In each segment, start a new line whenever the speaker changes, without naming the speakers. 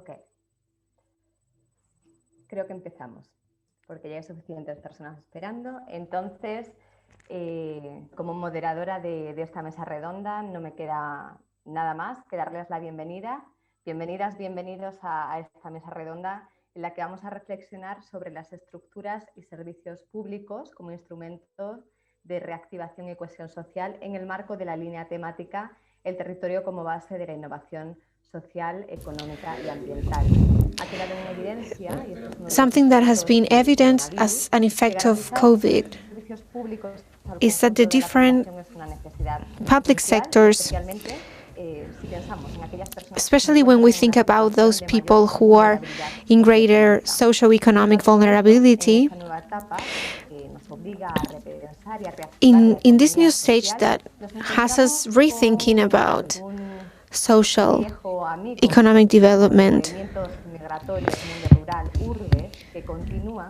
Ok. Creo que empezamos, porque ya hay suficientes personas esperando. Entonces, como moderadora de esta mesa redonda, no me queda nada más que darles la bienvenida. Bienvenidas, bienvenidos a esta mesa redonda en la que vamos a reflexionar sobre las estructuras y servicios públicos como instrumentos de reactivación y cohesión social en el marco de la línea temática El territorio como base de la innovación social, económica y ambiental.
Something that has been evident as an effect of COVID is that the different public sectors, especially when we think about those people who are in greater socioeconomic vulnerability, in this new stage that has us rethinking about social, economic development,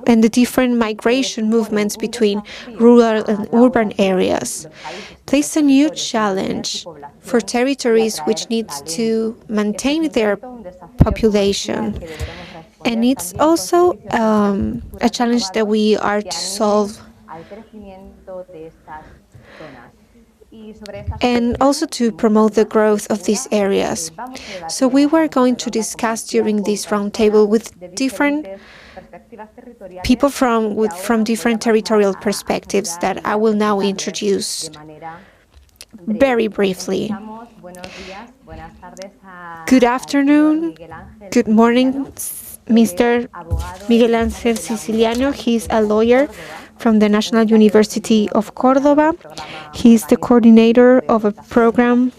and the different migration movements between rural and urban areas, place a new challenge for territories which need to maintain their population. And it's also a challenge that we are to solve, and also to promote the growth of these areas. So we were going to discuss during this roundtable with different people from different territorial perspectives that I will now introduce very briefly. Good afternoon, good morning, Mr. Miguel Ángel Siciliano. He's a lawyer from the National University of Córdoba. He's the coordinator of a program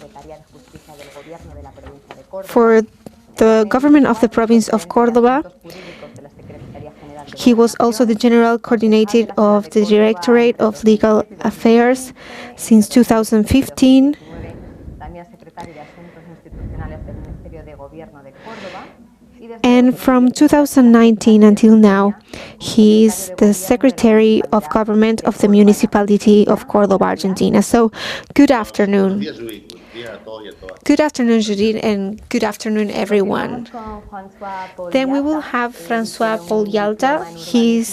for the government of the province of Córdoba. He was also the general coordinator of the Directorate of Legal Affairs since 2015. And from 2019 until now, he is the Secretary of Government of the Municipality of Córdoba, Argentina. So, good afternoon. Good afternoon, Judith, and good afternoon, everyone. Then we will have François Paul Yalta. He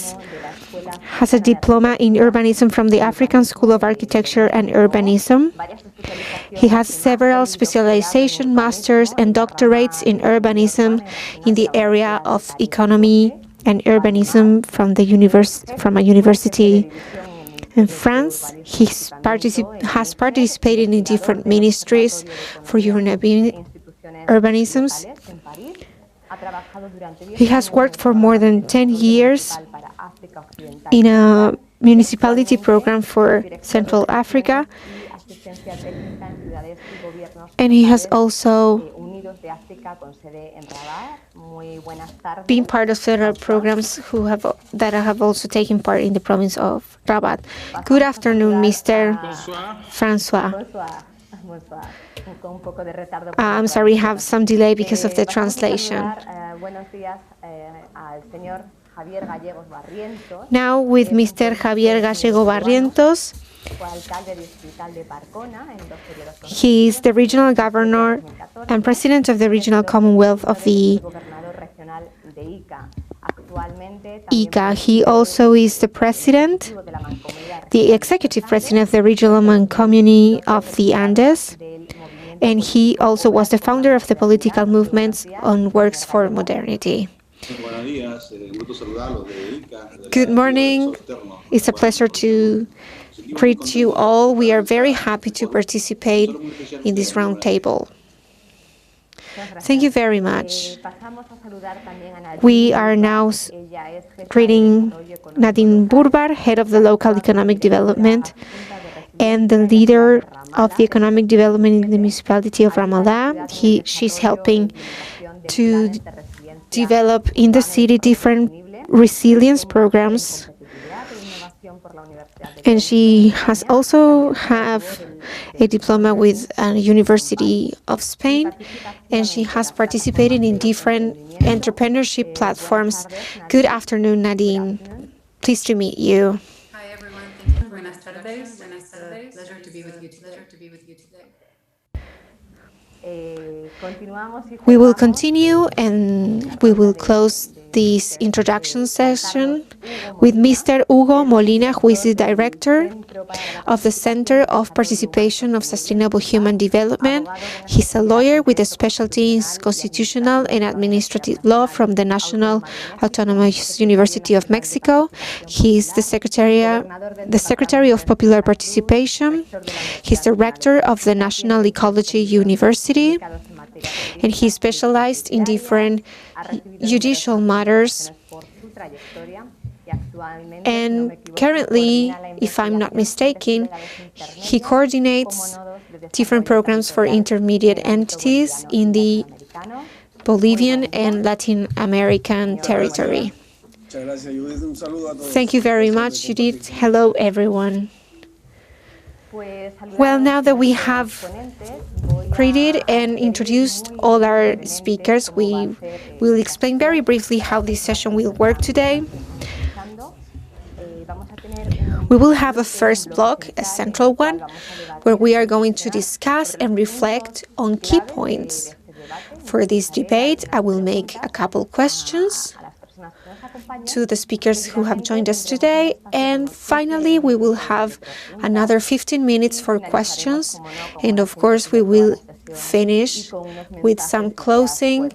has a diploma in urbanism from the African School of Architecture and Urbanism. He has several specialization, masters, and doctorates in urbanism in the area of economy and urbanism from a university in France. He has participated in different ministries for urbanisms. He has worked for more than 10 years in a municipality program for Central Africa. And he has also been part of several programs that have also taken part in the province of Rabat. Good afternoon, Mr. François. I'm sorry, we have some delay because of the translation. Now with Mr. Javier Gallego Barrientos. He is the regional governor and president of the Regional Commonwealth of the ICA. He also is the executive president of the Regional Mancomunity of the Andes, and he also was the founder of the political movements on Works for Modernity. Good morning. It's a pleasure to greet you all. We are very happy to participate in this roundtable. Thank you very much. We are now greeting Nadine Burbar, head of the local economic development and the leader of the economic development in the municipality of Ramallah. She's helping to develop in the city different resilience programs. And she has also have a diploma with a University of Spain, and she has participated in different entrepreneurship platforms. Good afternoon, Nadine. Pleased to meet you.
Hi, everyone. Thank you. Buenas tardes. It's a pleasure to be with you today.
We will continue and we will close this introduction session with Mr. Hugo Molina, who is the director of the Center of Participation of Sustainable Human Development. He's a lawyer with a specialty in constitutional and administrative law from the National Autonomous University of Mexico. He's the Secretary of Popular Participation. He's director of the National Ecology University, and he specialized in different judicial matters. And currently, if I'm not mistaken, he coordinates different programs for intermediate entities in the Bolivian and Latin American territory. Thank you very much, Judith. Hello, everyone. Well, now that we have greeted and introduced all our speakers, we will explain very briefly how this session will work today. We will have a first block, a central one, where we are going to discuss and reflect on key points. For this debate, I will make a couple questions to the speakers who have joined us today, and finally we will have another 15 minutes for questions, and of course we will finish with some closing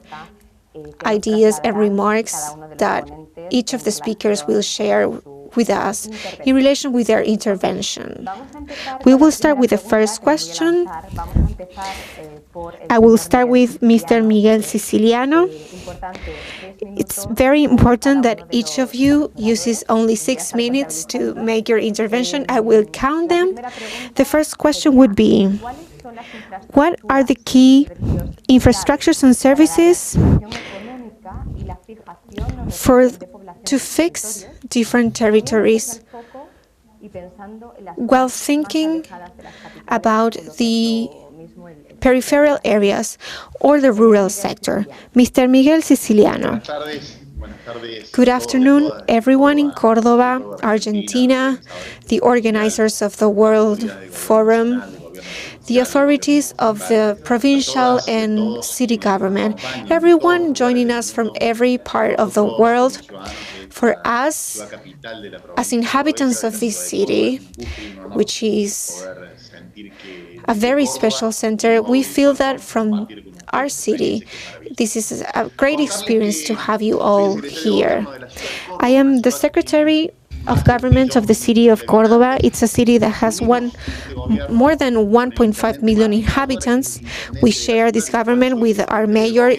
ideas and remarks that each of the speakers will share with us in relation with their intervention. We will start with the first question. I will start with Mr. Miguel Siciliano. It's very important that each of you uses only 6 minutes to make your intervention. I will count them. The first question would be, what are the key infrastructures and services to fix different territories while thinking about the peripheral areas or the rural sector? Mr. Miguel Siciliano. Good afternoon, everyone in Córdoba, Argentina, the organizers of the World Forum, the authorities of the provincial and city government, everyone joining us from every part of the world. For us, as inhabitants of this city, which is a very special center, we feel that from our city, this is a great experience to have you all here. I am the Secretary of Government of the city of Córdoba. It's a city that has more than 1.5 million inhabitants. We share this government with our mayor,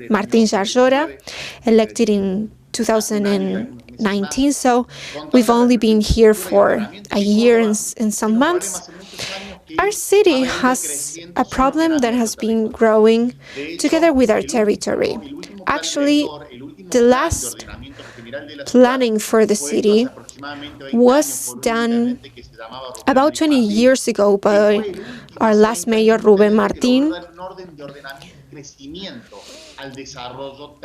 Martín Yarlora, elected in 2019, so we've only been here for a year and some months. Our city has a problem that has been growing together with our territory. Actually, the last planning for the city was done about 20 years ago by our last mayor, Rubén Martín,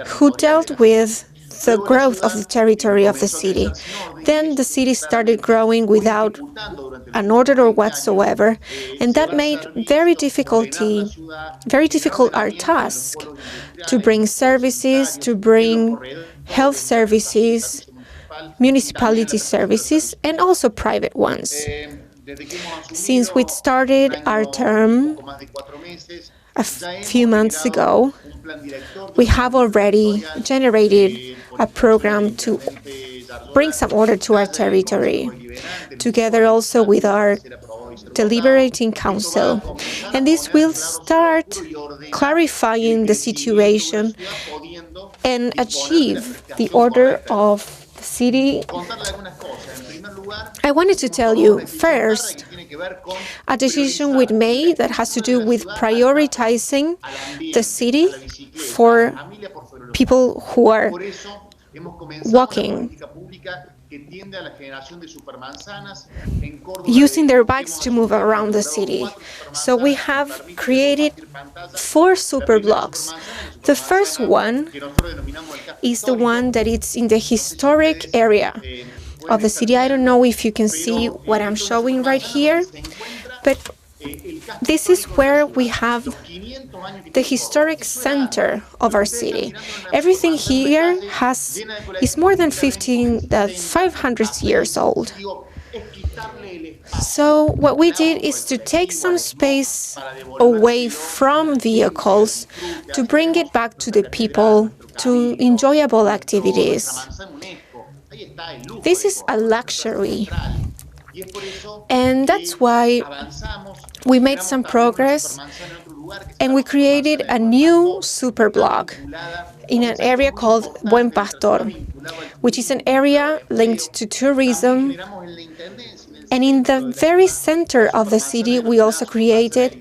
who dealt with the growth of the territory of the city. Then the city started growing without an order whatsoever, and that made very difficult our task to bring services, to bring health services, municipality services, and also private ones. Since we started our term a few months ago, we have already generated a program to bring some order to our territory, together also with our deliberating council. And this will start clarifying the situation and achieve the order of the city. I wanted to tell you first a decision we made that has to do with prioritizing the city for people who are walking, using their bikes to move around the city. So we have created 4 super blocks. The first one is the one that is in the historic area of the city. I don't know if you can see what I'm showing right here, but this is where we have the historic center of our city. Everything here is more than 500 years old. So what we did is to take some space away from vehicles to bring it back to the people, to enjoyable activities. This is a luxury. And that's why we made some progress and we created a new superblock in an area called Buen Pastor, which is an area linked to tourism. And in the very center of the city, we also created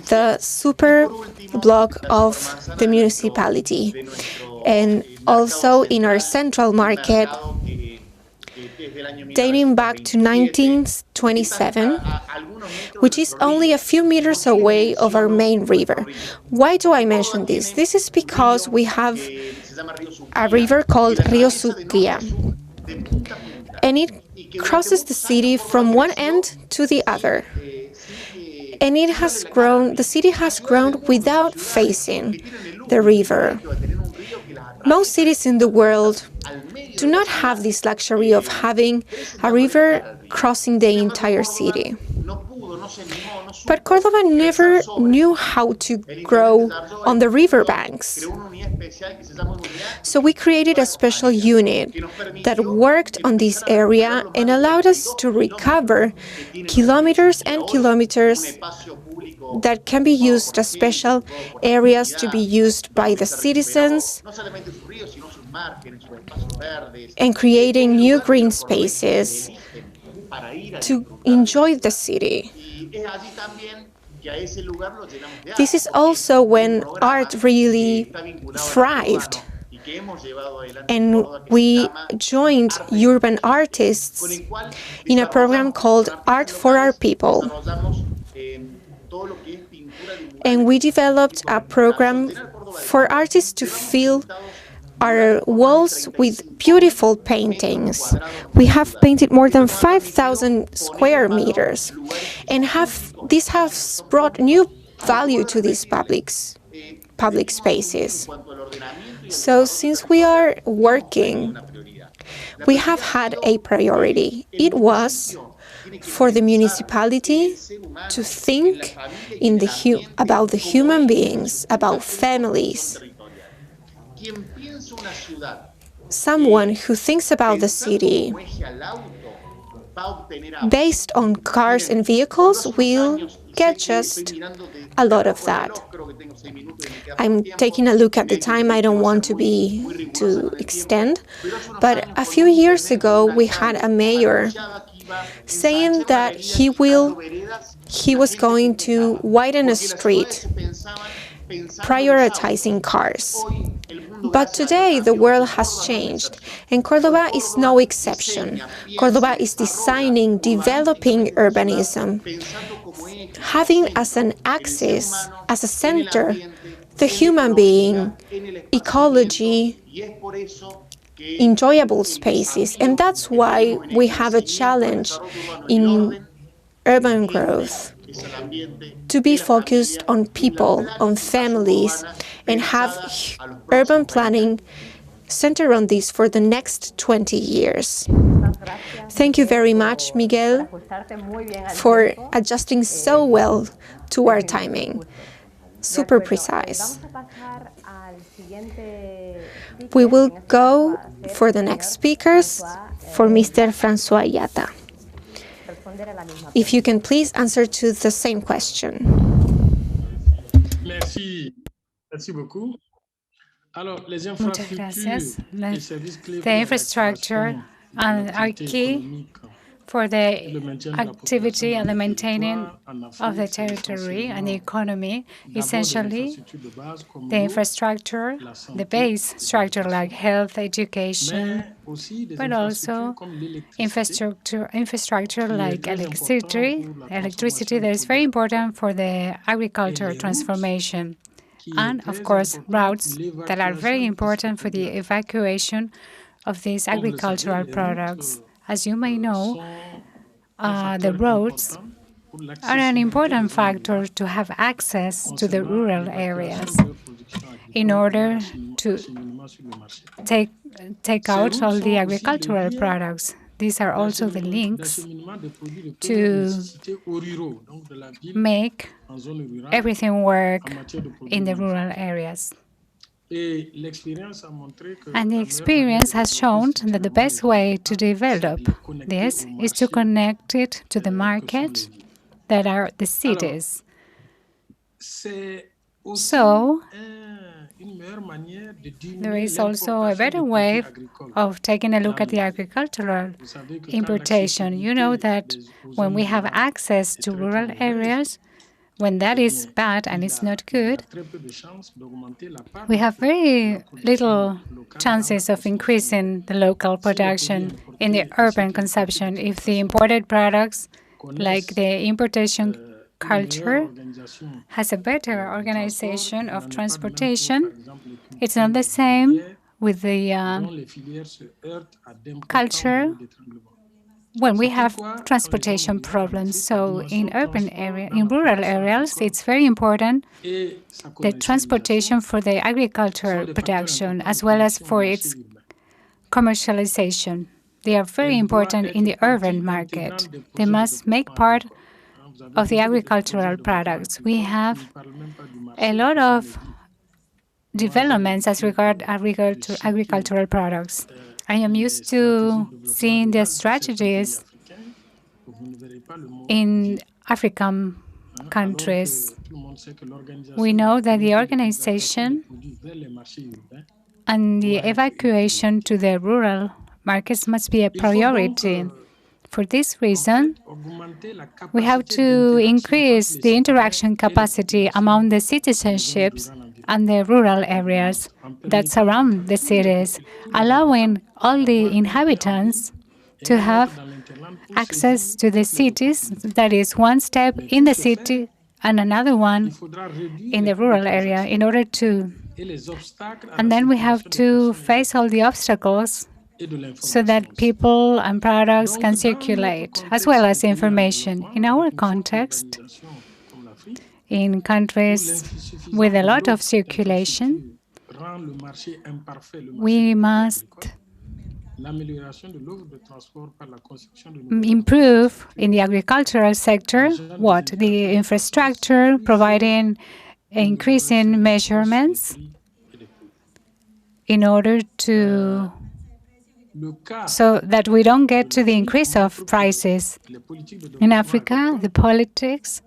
the super block of the municipality. And also in our central market, dating back to 1927, which is only a few meters away of our main river. Why do I mention this? This is because we have a river called Río Suquía, and it crosses the city from one end to the other. And the city has grown without facing the river. Most cities in the world do not have this luxury of having a river crossing the entire city. But Córdoba never knew how to grow on the riverbanks. So we created a special unit that worked on this area and allowed us to recover kilometers and kilometers that can be used as special areas to be used by the citizens and creating new green spaces to enjoy the city. This is also when art really thrived, and we joined urban artists in a program called Art for Our People. And we developed a program for artists to fill our walls with beautiful paintings. We have painted more than 5,000 square meters, and this has brought new value to these public spaces. So since we are working, we have had a priority. It was for the municipality to think about the human beings, about families. Someone who thinks about the city based on cars and vehicles will get just a lot of that. I'm taking a look at the time. I don't want to extend, but a few years ago we had a mayor saying that he was going to widen a street, prioritizing cars. But today the world has changed, and Córdoba is no exception. Córdoba is designing, developing urbanism, having as an axis, as a center, the human being, ecology, enjoyable spaces. And that's why we have a challenge in urban growth, to be focused on people, on families, and have urban planning centered on this for the next 20 years. Thank you very much, Miguel, for adjusting so well to our timing. Super precise. We will go for the next speakers, for Mr. François Yata. If you can please answer to the same question.
Merci beaucoup.
Muchas gracias. The infrastructure are key for the activity and the maintaining of the territory and the economy. Essentially, the infrastructure, the base structure like health, education, but also infrastructure like electricity that is very important for the agricultural transformation. And, of course, routes that are very important for the evacuation of these agricultural products. As you may know, the roads are an important factor to have access to the rural areas in order to take out all the agricultural products. These are also the links to make everything work in the rural areas. And the experience has shown that the best way to develop this is to connect it to the market that are the cities. So, there is also a better way of taking a look at the agricultural importation. You know that when we have access to rural areas, when that is bad and it's not good, we have very little chances of increasing the local production in the urban consumption. If the imported products, like the importation culture, has a better organization of transportation, it's not the same with the culture when we have transportation problems. So in rural areas, it's very important the transportation for the agricultural production as well as for its commercialization. They are very important in the urban market. They must make part of the agricultural products. We have a lot of developments as regard agricultural products. I am used to seeing the strategies in African countries. We know that the organization and the evacuation to the rural markets must be a priority. For this reason, we have to increase the interaction capacity among the citizenships and the rural areas that surround the cities, allowing all the inhabitants to have access to the cities, that is one step in the city and another one in the rural area in order to... And then we have to face all the obstacles so that people and products can circulate, as well as information. In our context, in countries with a lot of circulation, we must improve in the agricultural sector the infrastructure, providing increasing measurements in order to so that we don't get to the increase of prices. In Africa, the politics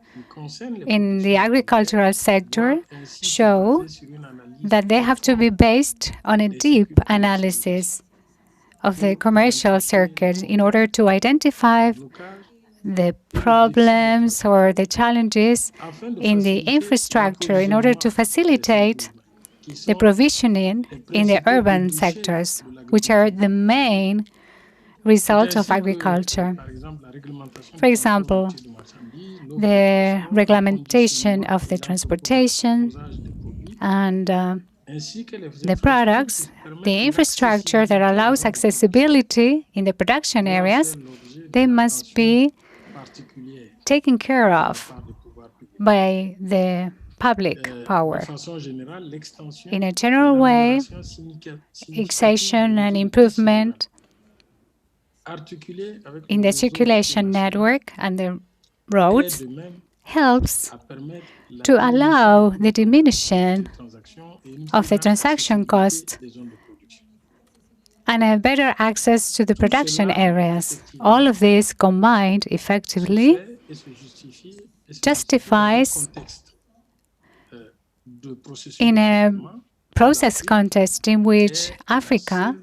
in the agricultural sector show that they have to be based on a deep analysis of the commercial circuit in order to identify the problems or the challenges in the infrastructure in order to facilitate the provisioning in the urban sectors, which are the main result of agriculture. For example, the regulation of the transportation and the products, the infrastructure that allows accessibility in the production areas, they must be taken care of by the public power. In a general way, extension and improvement in the circulation network and the roads helps to allow the diminution of the transaction cost and a better access to the production areas. All of this combined effectively justifies in a process context in which Africa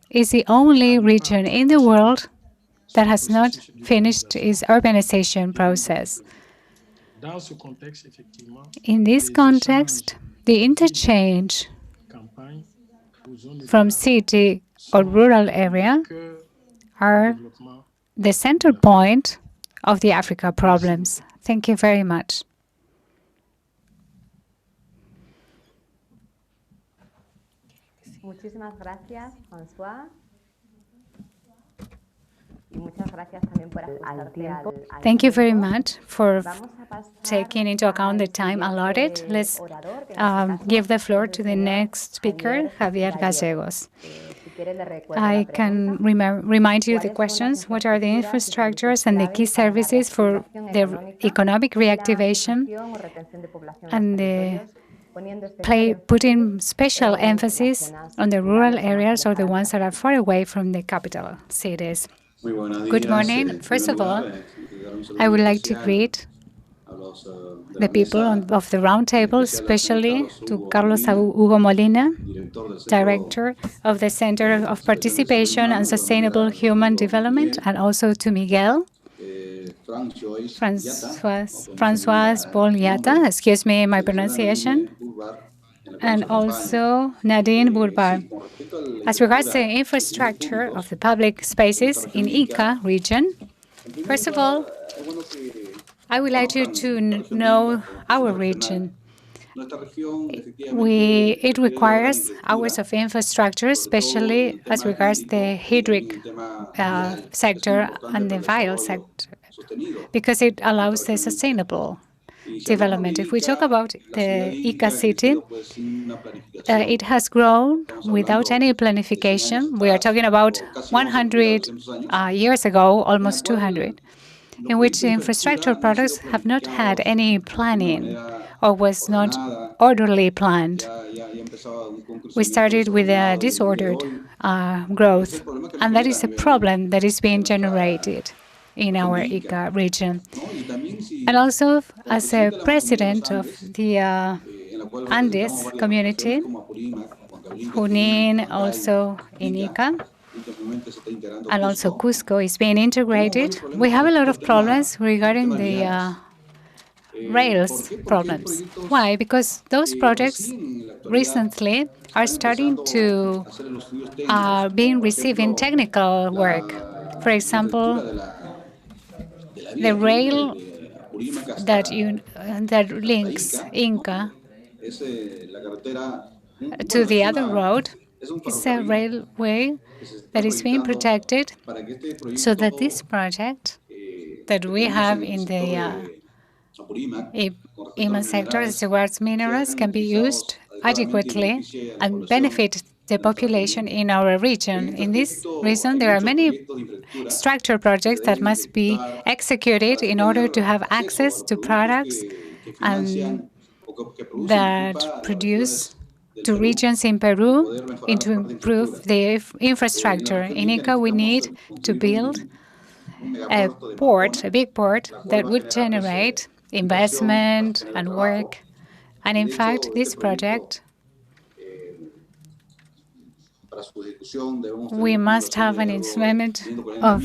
is the only region in the world that has not finished its urbanization process. In this context, the interchange from city or rural area are the center point of the Africa problems. Thank you very much.
Muchísimas gracias, François.
Thank you very much for taking into account the time allotted. Let's give the floor to the next speaker, Javier Gallegos. I can remind you the questions. What are the infrastructures and the key services for the economic reactivation and putting special emphasis on the rural areas or the ones that are far away from the capital cities? Good morning. First of all, I would like to greet the people of the round table, especially to Carlos Hugo Molina, Director of the Center of Participation and Sustainable Human Development, and also to Miguel, Francois Boliata, excuse me my pronunciation, and also Nadine Bourbar. As regards the infrastructure of the public spaces in Ica region, first of all, I would like you to know our region. It requires hours of infrastructure, especially as regards the hydric sector and the vial sector, because it allows the sustainable development. If we talk about the Ica city, it has grown without any planification. We are talking about 100 years ago, almost 200, in which the infrastructure projects have not had any planning or was not orderly planned. We started with a disordered growth, and that is a problem that is being generated in our Ica region. And also, as a president of the Andes community, Junín, also in Ica, and also Cusco is being integrated. We have a lot of problems regarding the rails problems. Why? Because those projects recently are starting to being receiving technical work. For example, the rail that links Inca to the other road is a railway that is being protected so that this project that we have in the IMA sector as regards minerals can be used adequately and benefit the population in our region. In this reason, there are many structure projects that must be executed in order to have access to products and that produce to regions in Peru and to improve the infrastructure. In Ica, we need to build a big port that would generate investment and work. And in fact, this project, we must have an investment of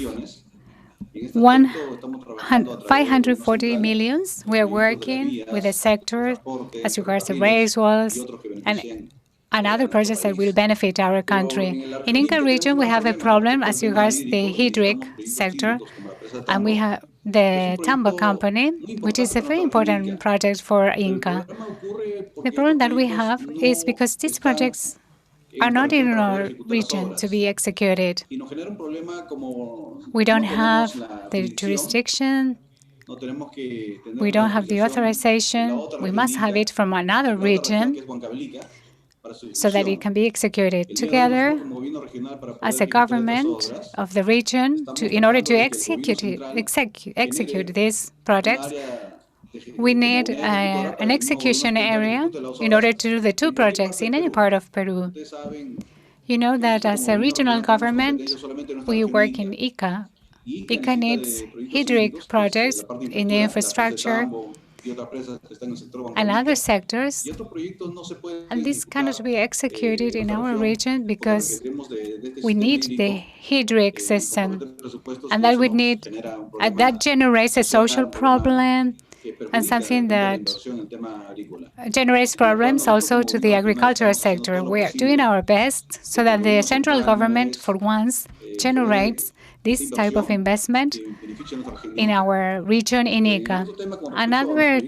540 millions. We are working with the sector as regards the race walls and other projects that will benefit our country. In Inca region, we have a problem as regards the hydric sector, and we have the Tambo company, which is a very important project for Inca. The problem that we have is because these projects are not in our region to be executed. We don't have the jurisdiction. We don't have the authorization. We must have it from another region so that it can be executed together as a government of the region in order to execute these projects. We need an execution area in order to do the two projects in any part of Peru. You know that as a regional government, we work in Ica. Ica needs hydric projects in the infrastructure and other sectors, and this cannot be executed in our region because we need the hydric system, and that generates a social problem and something that generates problems also to the agricultural sector. We are doing our best so that the central government, for once, generates this type of investment in our region in Ica. Another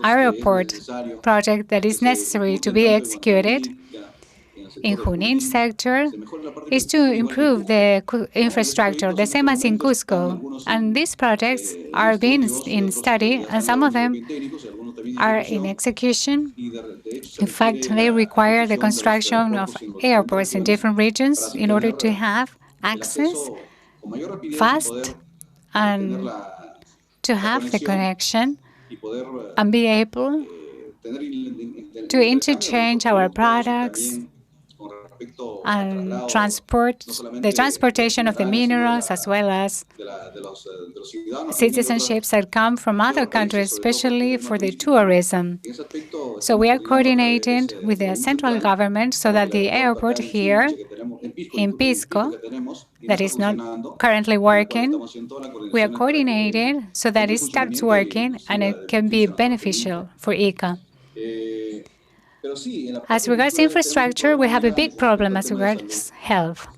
airport project that is necessary to be executed in Junín sector is to improve the infrastructure, the same as in Cusco. And these projects are being in study, and some of them are in execution. In fact, they require the construction of airports in different regions in order to have access fast and to have the connection and be able to interchange our products and the transportation of the minerals, as well as citizenships that come from other countries, especially for the tourism. So we are coordinating with the central government so that the airport here in Pisco, that is not currently working, we are coordinating so that it starts working and it can be beneficial for ICA. As regards infrastructure, we have a big problem as regards health.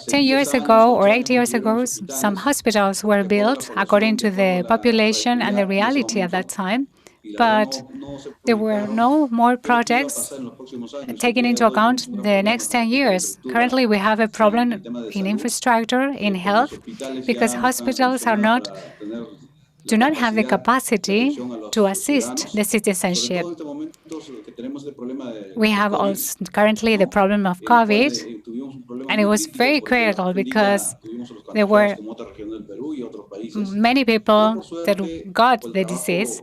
10 years ago or 8 years ago, some hospitals were built according to the population and the reality at that time, but there were no more projects taking into account the next 10 years. Currently, we have a problem in infrastructure, in health, because hospitals do not have the capacity to assist the citizenship. We have also currently the problem of COVID, and it was very critical because there were many people that got the disease.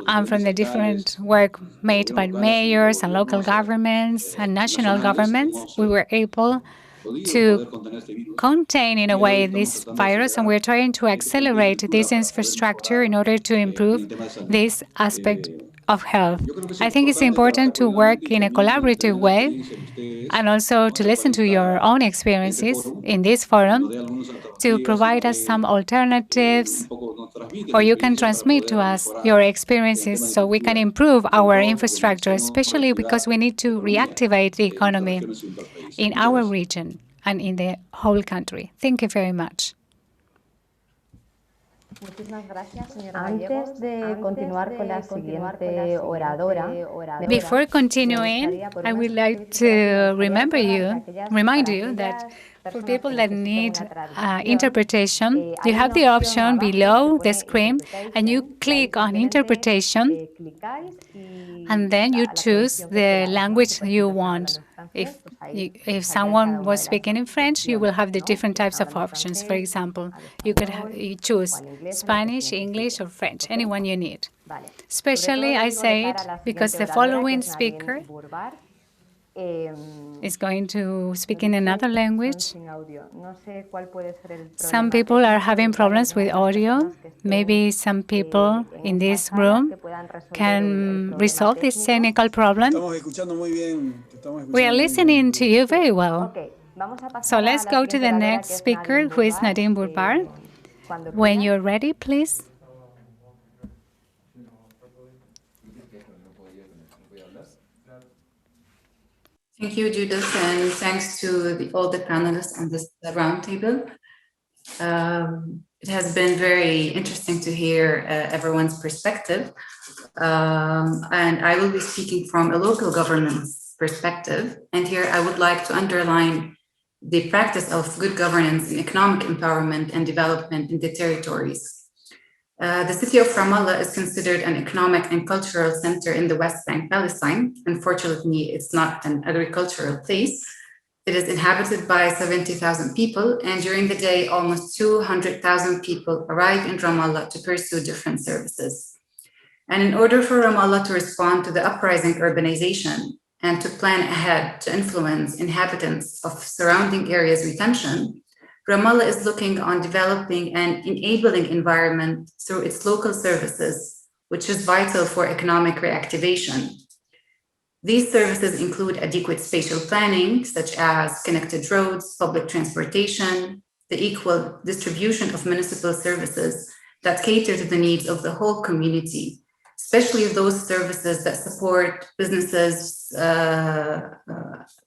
And from the different work made by mayors and local governments and national governments, we were able to contain, in a way, this virus, and we're trying to accelerate this infrastructure in order to improve this aspect of health. I think it's important to work in a collaborative way and also to listen to your own experiences in this forum to provide us some alternatives, or you can transmit to us your experiences so we can improve our infrastructure, especially because we need to reactivate the economy in our region and in the whole country. Thank you very much. Before continuing, I would like to remind you that for people that need interpretation, you have the option below the screen, and you click on interpretation, and then you choose the language you want. If someone was speaking in French, you will have the different types of options. For example, you could choose Spanish, English, or French, anyone you need. Especially, I say it because the following speaker is going to speak in another language. Some people are having problems with audio. Maybe some people in this room can resolve this technical problem. We are listening to you very well. So let's go to the next speaker, who is Nadine Burbar. When you're ready, please.
Thank you, Judith, and thanks to all the panelists on this roundtable. It has been very interesting to hear everyone's perspective. And I will be speaking from a local governance perspective. And here I would like to underline the practice of good governance in economic empowerment and development in the territories. The city of Ramallah is considered an economic and cultural center in the West Bank, Palestine. Unfortunately, it's not an agricultural place. It is inhabited by 70,000 people, and during the day, almost 200,000 people arrive in Ramallah to pursue different services. And in order for Ramallah to respond to the uprising urbanization and to plan ahead to influence inhabitants of surrounding areas' retention, Ramallah is looking on developing an enabling environment through its local services, which is vital for economic reactivation. These services include adequate spatial planning, such as connected roads, public transportation, the equal distribution of municipal services that cater to the needs of the whole community, especially those services that support businesses,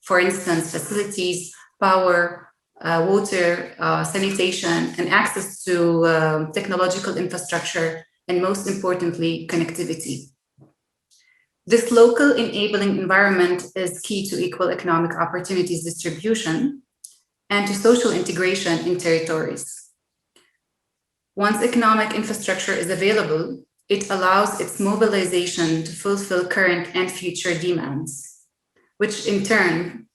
for instance, facilities, power, water, sanitation, and access to technological infrastructure, and most importantly, connectivity. This local enabling environment is key to equal economic opportunities distribution and to social integration in territories. Once economic infrastructure is available, it allows its mobilization to fulfill current and future demands, which in turn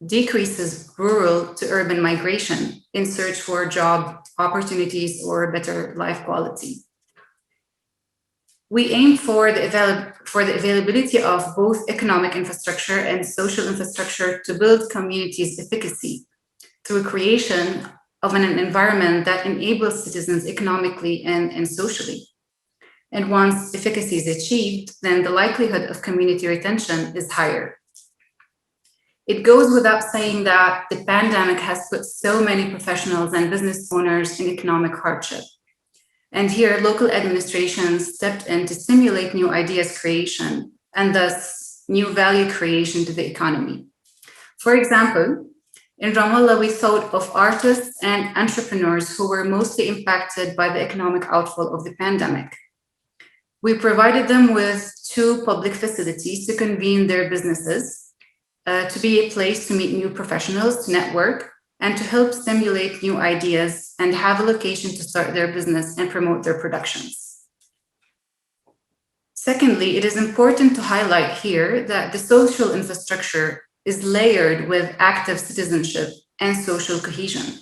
decreases rural to urban migration in search for job opportunities or better life quality. We aim for the availability of both economic infrastructure and social infrastructure to build communities' efficacy through creation of an environment that enables citizens economically and socially. And once efficacy is achieved, then the likelihood of community retention is higher. It goes without saying that the pandemic has put so many professionals and business owners in economic hardship. And here, local administrations stepped in to stimulate new ideas creation and thus new value creation to the economy. For example, in Ramallah, we thought of artists and entrepreneurs who were mostly impacted by the economic outfall of the pandemic. We provided them with 2 public facilities to convene their businesses, to be a place to meet new professionals, to network, and to help stimulate new ideas and have a location to start their business and promote their productions. Secondly, it is important to highlight here that the social infrastructure is layered with active citizenship and social cohesion.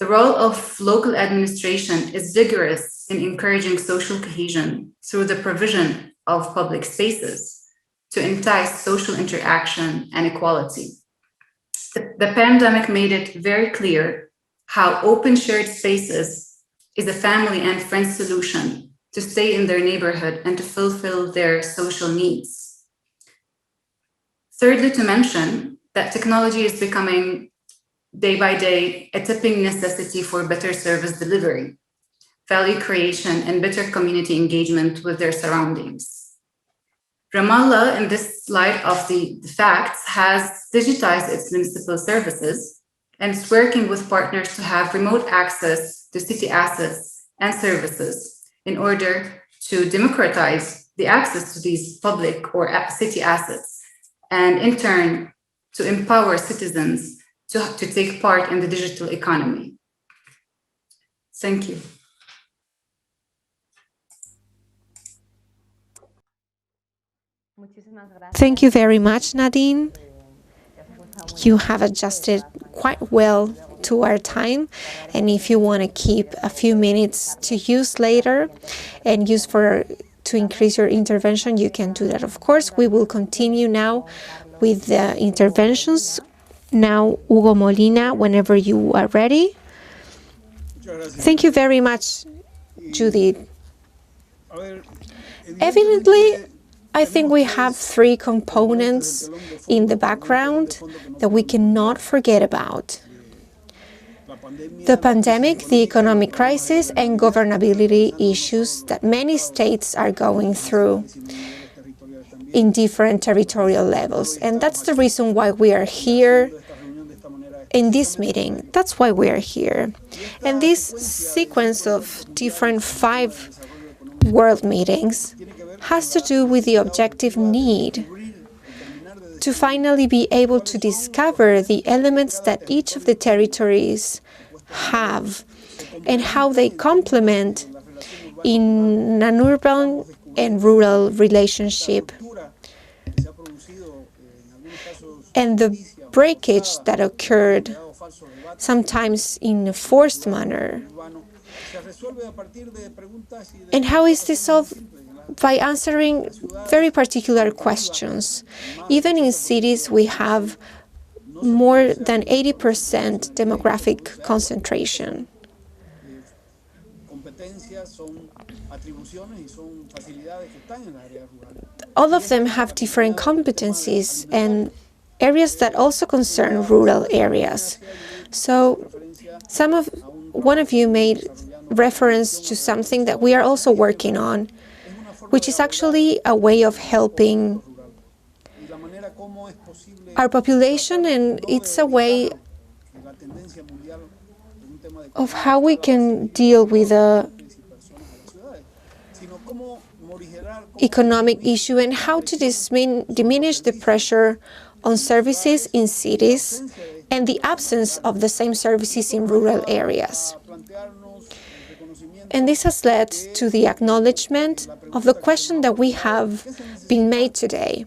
The role of local administration is vigorous in encouraging social cohesion through the provision of public spaces to entice social interaction and equality. The pandemic made it very clear how open shared spaces is a family and friends solution to stay in their neighborhood and to fulfill their social needs. Thirdly, to mention that technology is becoming day by day a tipping necessity for better service delivery, value creation, and better community engagement with their surroundings. Ramallah, in this slide of the facts, has digitized its municipal services and is working with partners to have remote access to city assets and services in order to democratize the access to these public or city assets, and in turn, to empower citizens to take part in the digital economy. Thank you.
Thank you very much, Nadine. You have adjusted quite well to our time, and if you want to keep a few minutes to use later and use to increase your intervention, you can do that. Of course, we will continue now with the interventions. Now, Hugo Molina, whenever you are ready. Thank you very much, Judith. Evidently, I think we have 3 components in the background that we cannot forget about: the pandemic, the economic crisis, and governability issues that many states are going through in different territorial levels. And that's the reason why we are here in this meeting. That's why we are here. And this sequence of different 5 world meetings has to do with the objective need to finally be able to discover the elements that each of the territories have and how they complement in an urban and rural relationship, and the breakage that occurred sometimes in a forced manner. And how is this solved? By answering very particular questions. Even in cities, we have more than 80% demographic concentration. All of them have different competencies and areas that also concern rural areas. So one of you made reference to something that we are also working on, which is actually a way of helping our population, and it's a way of how we can deal with economic issue and how to diminish the pressure on services in cities and the absence of the same services in rural areas. And this has led to the acknowledgement of the question that we have been made today.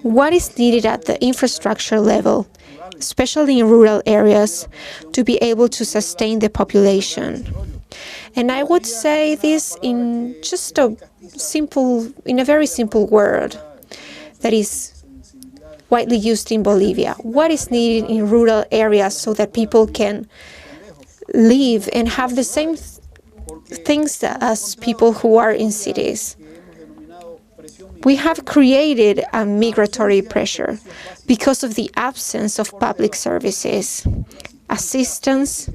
What is needed at the infrastructure level, especially in rural areas, to be able to sustain the population? And I would say this in just a very simple word that is widely used in Bolivia. What is needed in rural areas so that people can live and have the same things as people who are in cities? We have created a migratory pressure because of the absence of public services, assistance,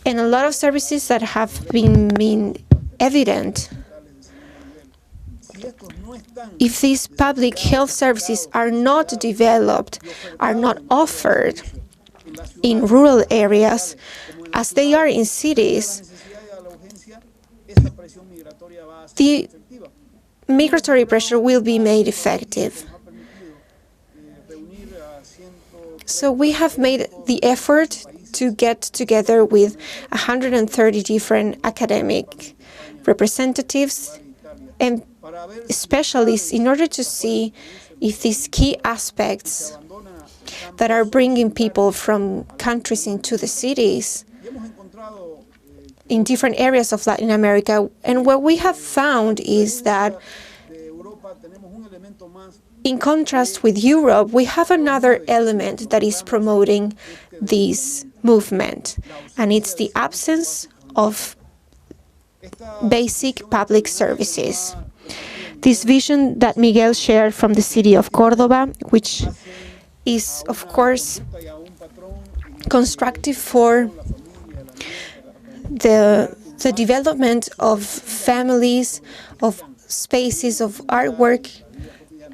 and a lot of services that have been evident. If these public health services are not developed, are not offered in rural areas as they are in cities, the migratory pressure will be made effective. So we have made the effort to get together with 130 different academic representatives and specialists in order to see if these key aspects that are bringing people from countries into the cities in different areas of Latin America. And what we have found is that in contrast with Europe, we have another element that is promoting this movement, and it's the absence of basic public services. This vision that Miguel shared from the city of Córdoba, which is, of course, constructive for the development of families, of spaces, of artwork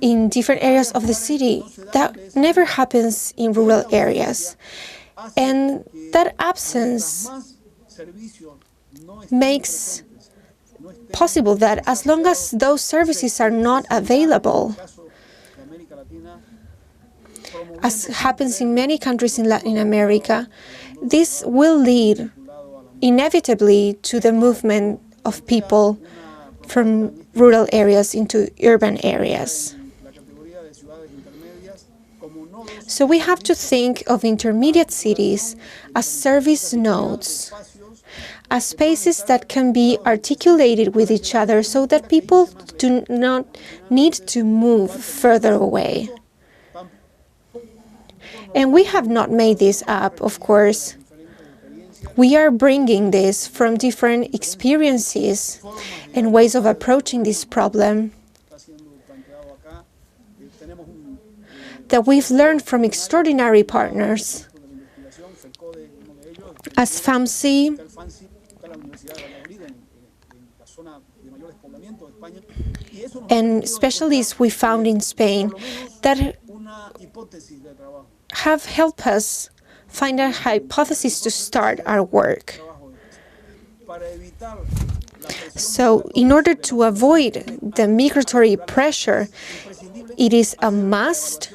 in different areas of the city, that never happens in rural areas. And that absence makes possible that as long as those services are not available, as happens in many countries in Latin America, this will lead inevitably to the movement of people from rural areas into urban areas. So we have to think of intermediate cities as service nodes, as spaces that can be articulated with each other so that people do not need to move further away. And we have not made this up, of course. We are bringing this from different experiences and ways of approaching this problem that we've learned from extraordinary partners as FAMSI and specialists we found in Spain that have helped us find a hypothesis to start our work. So in order to avoid the migratory pressure, it is a must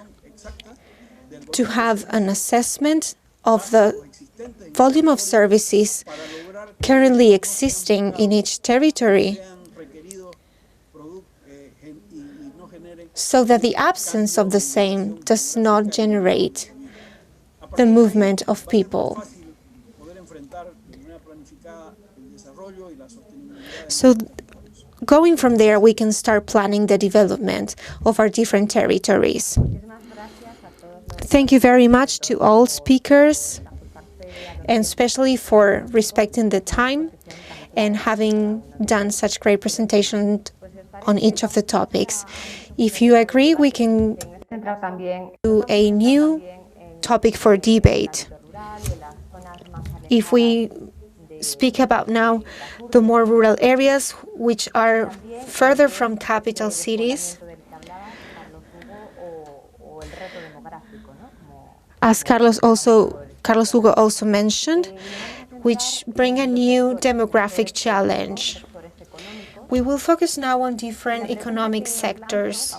to have an assessment of the volume of services currently existing in each territory so that the absence of the same does not generate the movement of people. So going from there, we can start planning the development of our different territories. Thank you very much to all speakers, and especially for respecting the time and having done such great presentation on each of the topics. If you agree, we can do a new topic for debate. If we speak about now the more rural areas which are further from capital cities, as Carlos Hugo also mentioned, which bring a new demographic challenge. We will focus now on different economic sectors.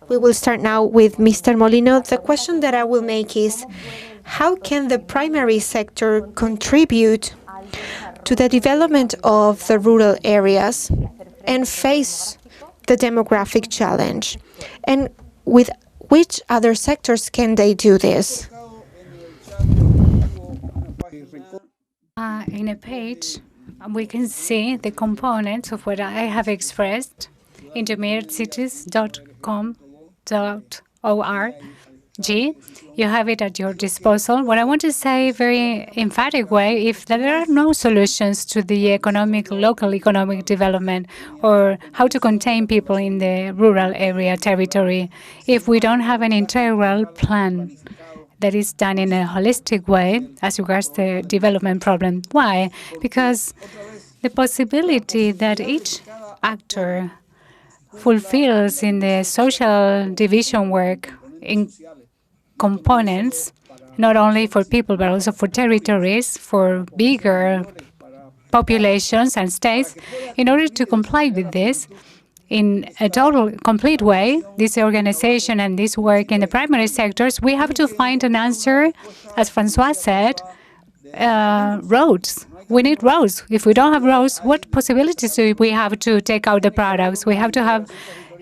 We will start now with Mr. Molino. The question that I will make is, how can the primary sector contribute to the development of the rural areas and face the demographic challenge? And with which other sectors can they do this?
In a page, we can see the components of what I have expressed, intermediatecities.com.org. You have it at your disposal. What I want to say very emphatic way, if there are no solutions to the local economic development or how to contain people in the rural area territory, if we don't have an integral plan that is done in a holistic way as regards the development problem. Why? Because the possibility that each actor fulfills in the social division work in components, not only for people, but also for territories, for bigger populations and states, in order to comply with this, in a total, complete way, this organization and this work in the primary sectors, we have to find an answer, as Francois said, roads. We need roads. If we don't have roads, what possibilities do we have to take out the products? We have to have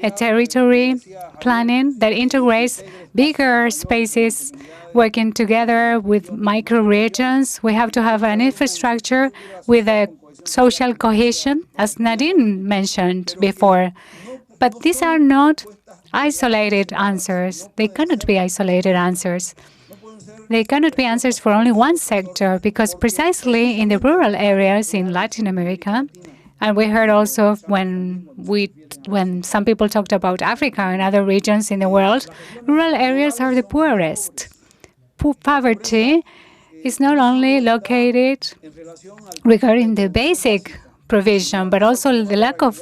a territory planning that integrates bigger spaces working together with micro-regions. We have to have an infrastructure with a social cohesion, as Nadine mentioned before. But these are not isolated answers. They cannot be isolated answers. They cannot be answers for only one sector, because precisely in the rural areas in Latin America, and we heard also when some people talked about Africa and other regions in the world, rural areas are the poorest. Poverty is not only located regarding the basic provision, but also the lack of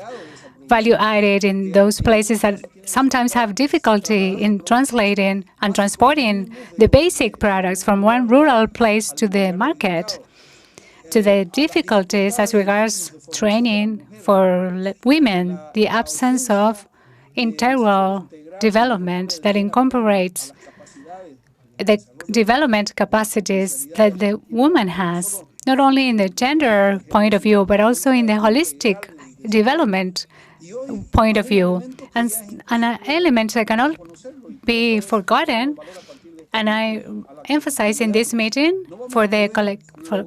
value added in those places that sometimes have difficulty in translating and transporting the basic products from one rural place to the market, to the difficulties as regards training for women, the absence of integral development that incorporates the development capacities that the woman has, not only in the gender point of view, but also in the holistic development point of view. And an element that cannot be forgotten, and I emphasize in this meeting, for the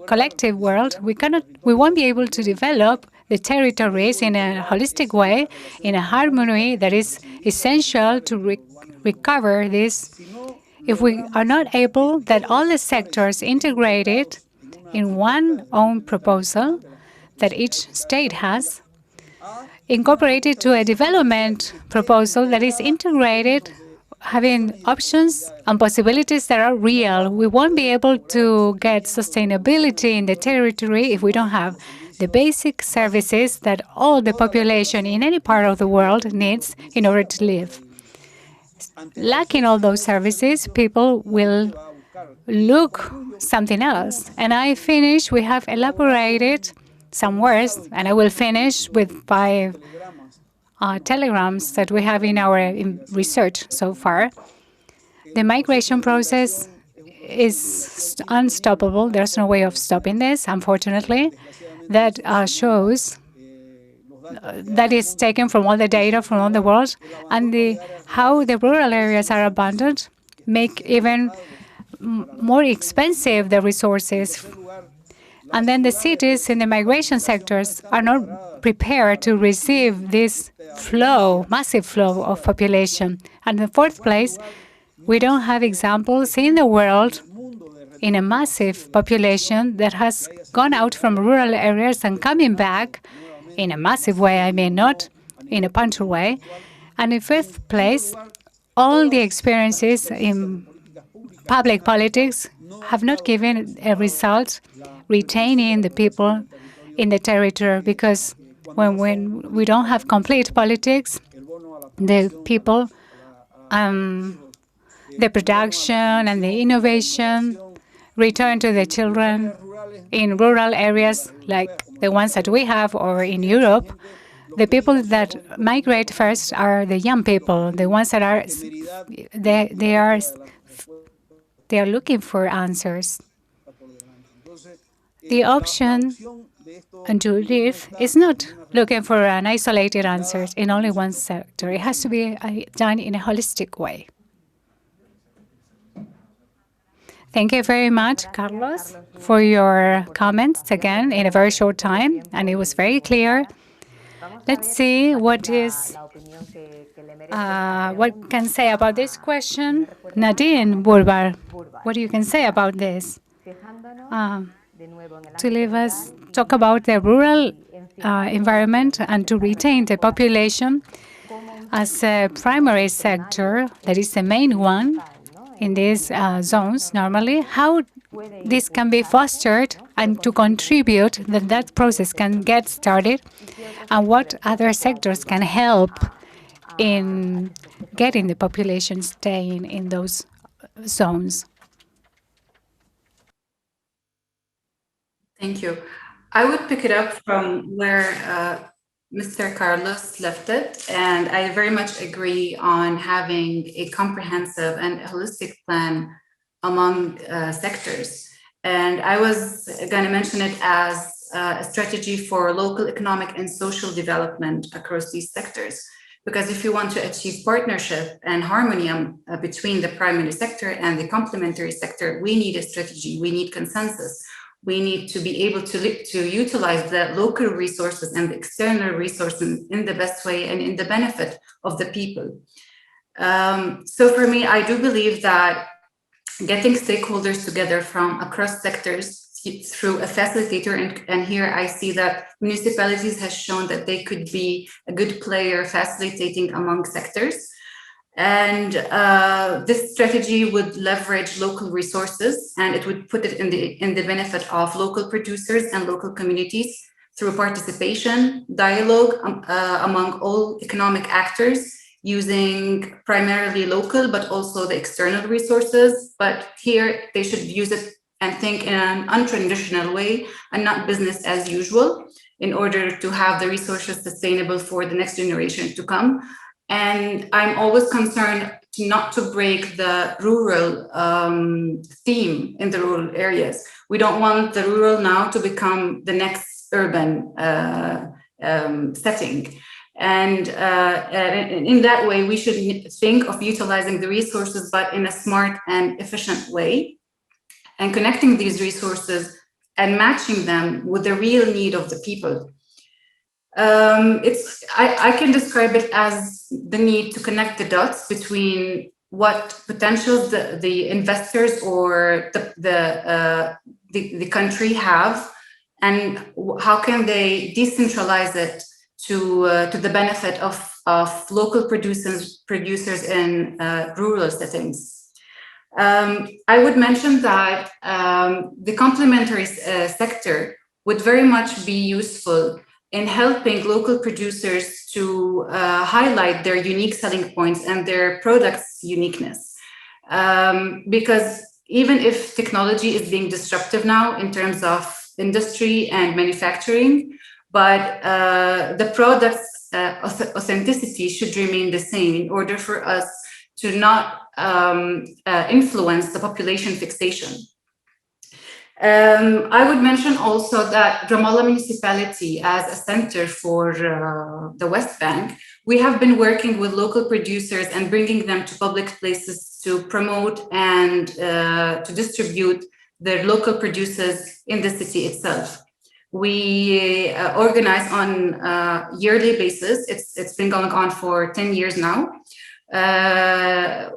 collective world, we won't be able to develop the territories in a holistic way, in a harmony that is essential to recover this, if we are not able that all the sectors integrated in one own proposal that each state has, incorporated to a development proposal that is integrated, having options and possibilities that are real. We won't be able to get sustainability in the territory if we don't have the basic services that all the population in any part of the world needs in order to live. Lacking all those services, people will look something else. And I finish, we have elaborated some words, and I will finish with 5 telegrams that we have in our research so far. The migration process is unstoppable. There's no way of stopping this, unfortunately. That shows that is taken from all the data from all the world, and how the rural areas are abandoned make even more expensive the resources. And then the cities in the migration sectors are not prepared to receive this flow, massive flow of population. And in the fourth place, we don't have examples in the world in a massive population that has gone out from rural areas and coming back in a massive way, I mean, not in a punctual way. And in fifth place, all the experiences in public politics have not given a result retaining the people in the territory, because when we don't have complete politics, the people, the production and the innovation return to the children in rural areas like the ones that we have, or in Europe, the people that migrate first are the young people, the ones that are they are looking for answers. The option to live is not looking for an isolated answer in only one sector. It has to be done in a holistic way. Thank you very much, Carlos, for your comments again in a very short time, and it was very clear. Let's see what can say about this question. Nadine Burbar, what do you can say about this? To leave us talk about the rural environment and to retain the population as a primary sector, that is the main one in these zones normally, how this can be fostered and to contribute that process can get started, and what other sectors can help in getting the population staying in those zones.
Thank you. I would pick it up from where Mr. Carlos left it, and I very much agree on having a comprehensive and holistic plan among sectors. And I was going to mention it as a strategy for local economic and social development across these sectors. Because if you want to achieve partnership and harmony between the primary sector and the complementary sector, we need a strategy, we need consensus. We need to be able to utilize the local resources and the external resources in the best way and in the benefit of the people. So for me, I do believe that getting stakeholders together from across sectors through a facilitator, and here I see that municipalities has shown that they could be a good player facilitating among sectors. And this strategy would leverage local resources, and it would put it in the benefit of local producers and local communities through participation, dialogue among all economic actors, using primarily local, but also the external resources. But here they should use it and think in an untraditional way and not business as usual in order to have the resources sustainable for the next generation to come. And I'm always concerned not to break the rural theme in the rural areas. We don't want the rural now to become the next urban setting. And in that way, we should think of utilizing the resources, but in a smart and efficient way, and connecting these resources and matching them with the real need of the people. I can describe it as the need to connect the dots between what potentials the investors or the country have, and how can they decentralize it to the benefit of local producers in rural settings. I would mention that the complementary sector would very much be useful in helping local producers to highlight their unique selling points and their products' uniqueness. Because even if technology is being disruptive now in terms of industry and manufacturing, but the product's authenticity should remain the same in order for us to not influence the population fixation. I would mention also that Ramallah municipality, as a center for the West Bank, we have been working with local producers and bringing them to public places to promote and to distribute their local producers in the city itself. We organize on a yearly basis. It's been going on for 10 years now.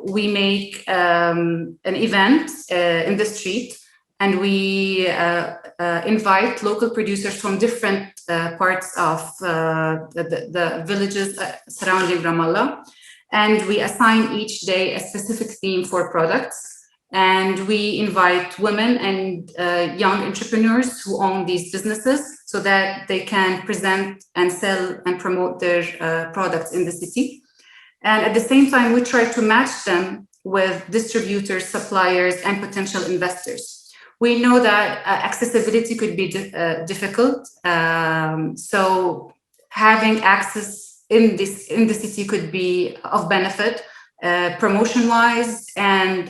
We make an event in the street, and we invite local producers from different parts of the villages surrounding Ramallah. And we assign each day a specific theme for products. And we invite women and young entrepreneurs who own these businesses so that they can present and sell and promote their products in the city. And at the same time, we try to match them with distributors, suppliers, and potential investors. We know that accessibility could be difficult. So having access in the city could be of benefit, promotion-wise, and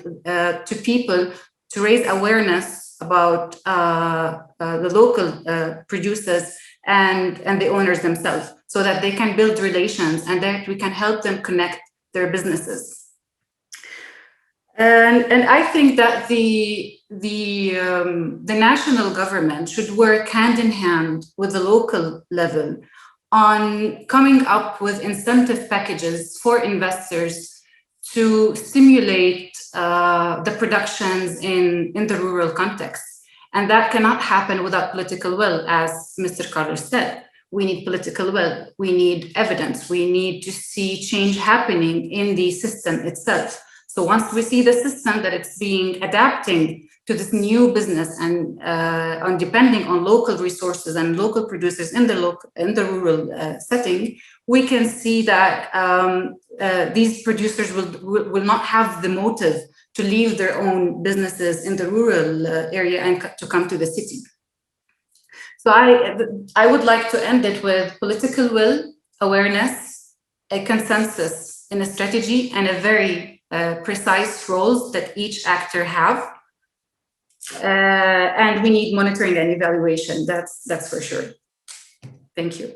to people to raise awareness about the local producers and the owners themselves, so that they can build relations and that we can help them connect their businesses. And I think that the national government should work hand in hand with the local level on coming up with incentive packages for investors to stimulate the productions in the rural context. And that cannot happen without political will, as Mr. Carlos said. We need political will, we need evidence, we need to see change happening in the system itself. So once we see the system that it's being adapting to this new business and on depending on local resources and local producers in the rural setting, we can see that these producers will not have the motive to leave their own businesses in the rural area and to come to the city. So I would like to end it with political will, awareness, a consensus in a strategy, and a very precise roles that each actor have. And we need monitoring and evaluation, that's for sure. Thank you.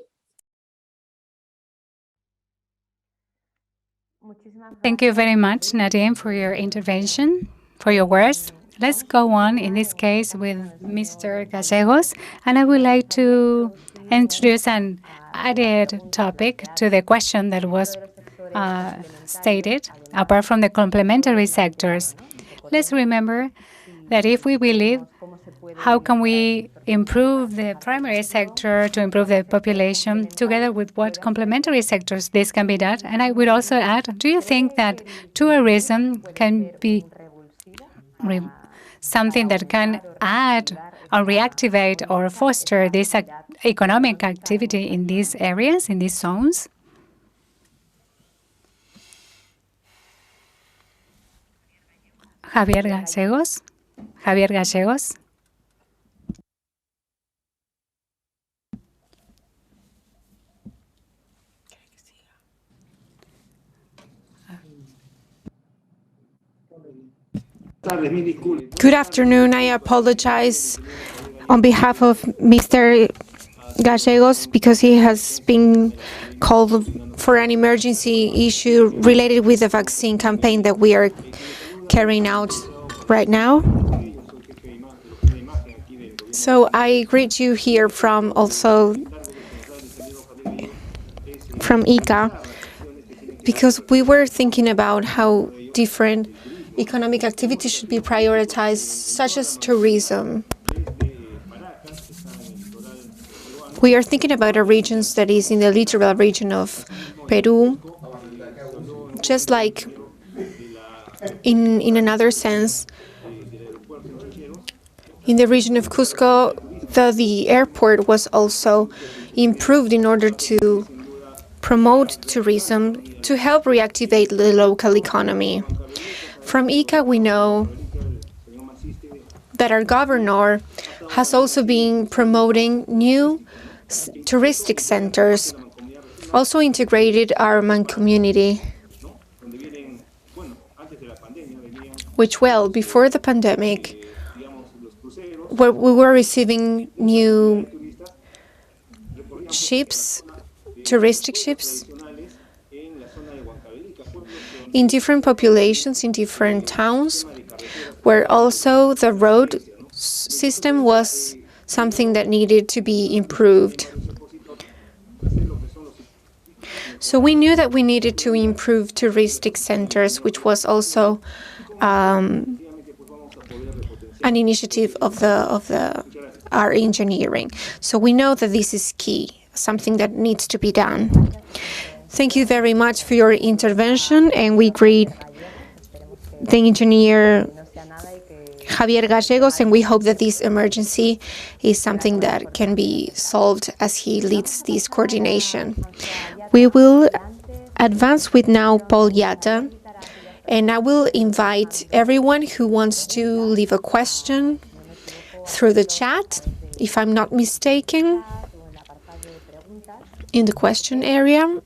Thank you very much, Nadine, for your intervention, for your words. Let's go on, in this case, with Mr. Gallegos, and I would like to introduce an added topic to the question that was stated, apart from the complementary sectors. Let's remember that if we believe, how can we improve the primary sector to improve the population, together with what complementary sectors this can be done? And I would also add, do you think that tourism can be something that can add or reactivate or foster this economic activity in these areas, in these zones? Javier Gallegos. Javier Gallegos.
Good afternoon. I apologize on behalf of Mr. Gallegos because he has been called for an emergency issue related with the vaccine campaign that we are carrying out right now. So I greet you here from ICA, because we were thinking about how different economic activities should be prioritized, such as tourism. We are thinking about a region that is in the littoral region of Peru, just like in another sense, in the region of Cusco, the airport was also improved in order to promote tourism to help reactivate the local economy. From ICA, we know that our governor has also been promoting new touristic centers, also integrated Arman community, which, well, before the pandemic, we were receiving new ships, touristic ships, in different populations, in different towns, where also the road system was something that needed to be improved. So we knew that we needed to improve touristic centers, which was also an initiative of our engineering. So we know that this is key, something that needs to be done. Thank you very much for your intervention, and we greet the engineer Javier Gallegos, and we hope that this emergency is something that can be solved as he leads this coordination. We will advance with now Paul Yatta, and I will invite everyone who wants to leave a question through the chat, if I'm not mistaken, in the question area.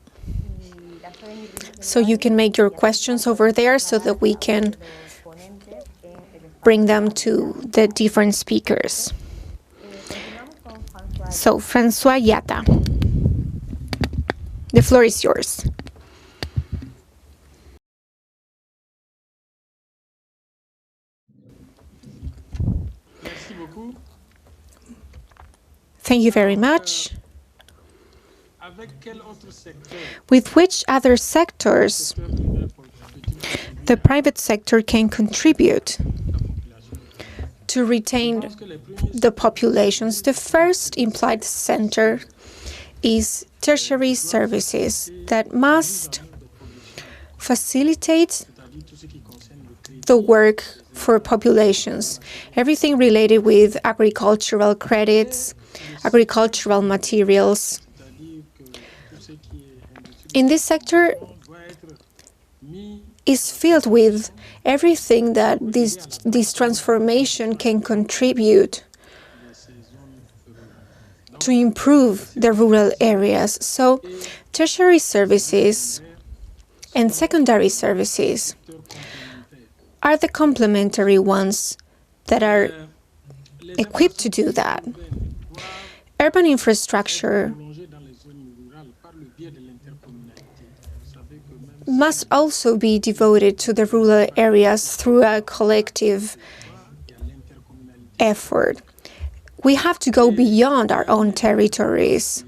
So you can make your questions over there so that we can bring them to the different speakers. So, François Yatta, the floor is yours. Thank you very much. With which other sectors the private sector can contribute to retain the populations? The first implied center is tertiary services that must facilitate the work for populations. Everything related with agricultural credits, agricultural materials. In this sector is filled with everything that this transformation can contribute to improve the rural areas. So tertiary services and secondary services are the complementary ones that are equipped to do that. Urban infrastructure must also be devoted to the rural areas through a collective effort. We have to go beyond our own territories.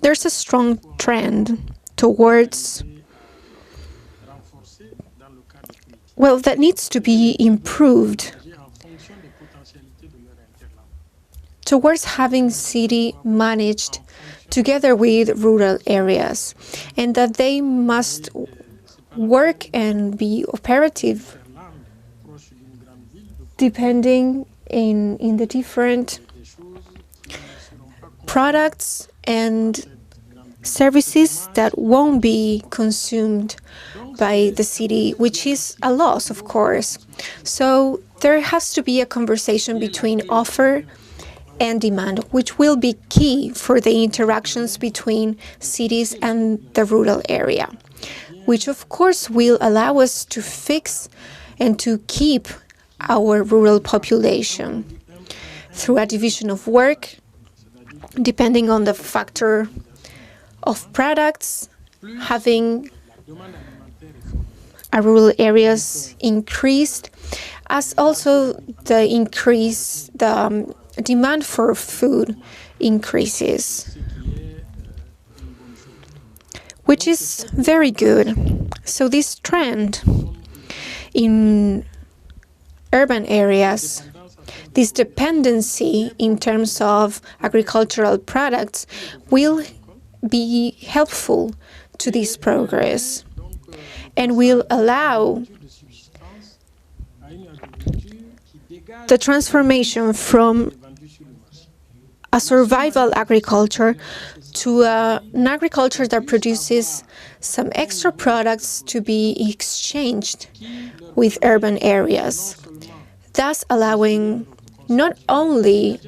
There's a strong trend towards, well, that needs to be improved towards having city managed together with rural areas, and that they must work and be operative depending in the different products and services that won't be consumed by the city, which is a loss, of course. So there has to be a conversation between offer and demand, which will be key for the interactions between cities and the rural area, which of course will allow us to fix and to keep our rural population through a division of work, depending on the factor of products, having our rural areas increased, as also the demand for food increases, which is very good. So this trend in urban areas, this dependency in terms of agricultural products, will be helpful to this progress and will allow the transformation from a survival agriculture to an agriculture that produces some extra products to be exchanged with urban areas, thus allowing not only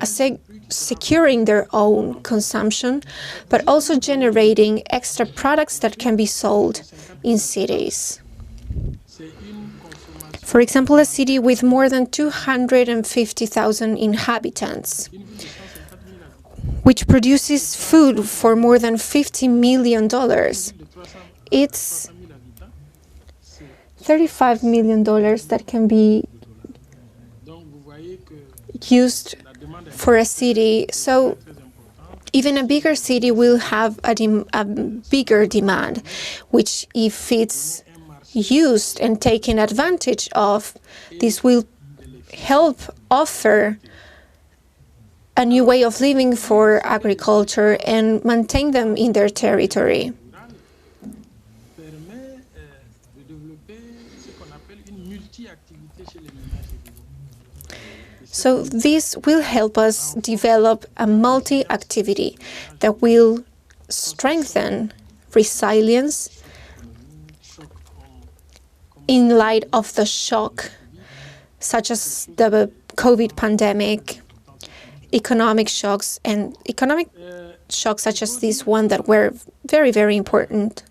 securing their own consumption, but also generating extra products that can be sold in cities. For example, a city with more than 250,000 inhabitants, which produces food for more than $50 million. It's $35 million that can be used for a city. So even a bigger city will have a bigger demand, which if it's used and taken advantage of, this will help offer a new way of living for agriculture and maintain them in their territory. So this will help us develop a multi-activity that will strengthen resilience in light of the shock, such as the COVID pandemic, economic shocks such as this one that were very, very important.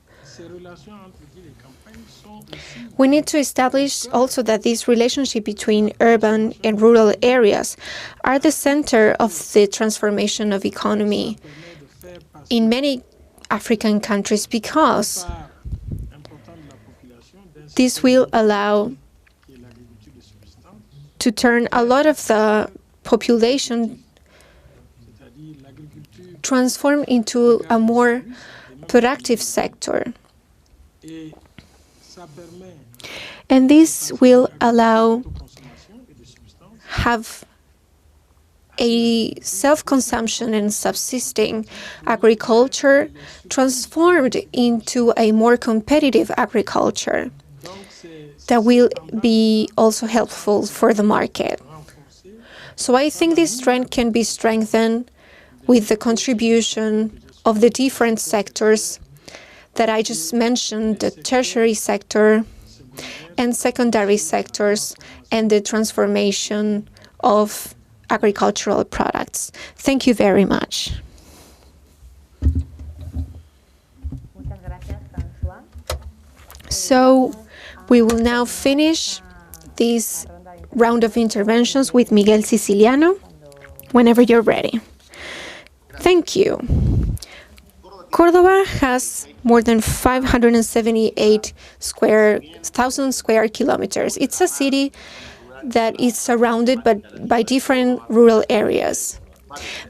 We need to establish also that this relationship between urban and rural areas are the center of the transformation of economy in many African countries, because this will allow to turn a lot of the population transform into a more productive sector. And this will allow have a self-consumption and subsisting agriculture transformed into a more competitive agriculture that will be also helpful for the market. So I think this trend can be strengthened with the contribution of the different sectors that I just mentioned, the tertiary sector and secondary sectors, and the transformation of agricultural products. Thank you very much. So we will now finish this round of interventions with Miguel Siciliano, whenever you're ready. Thank you. Córdoba has more than 578,000 square kilometers. It's a city that is surrounded by different rural areas.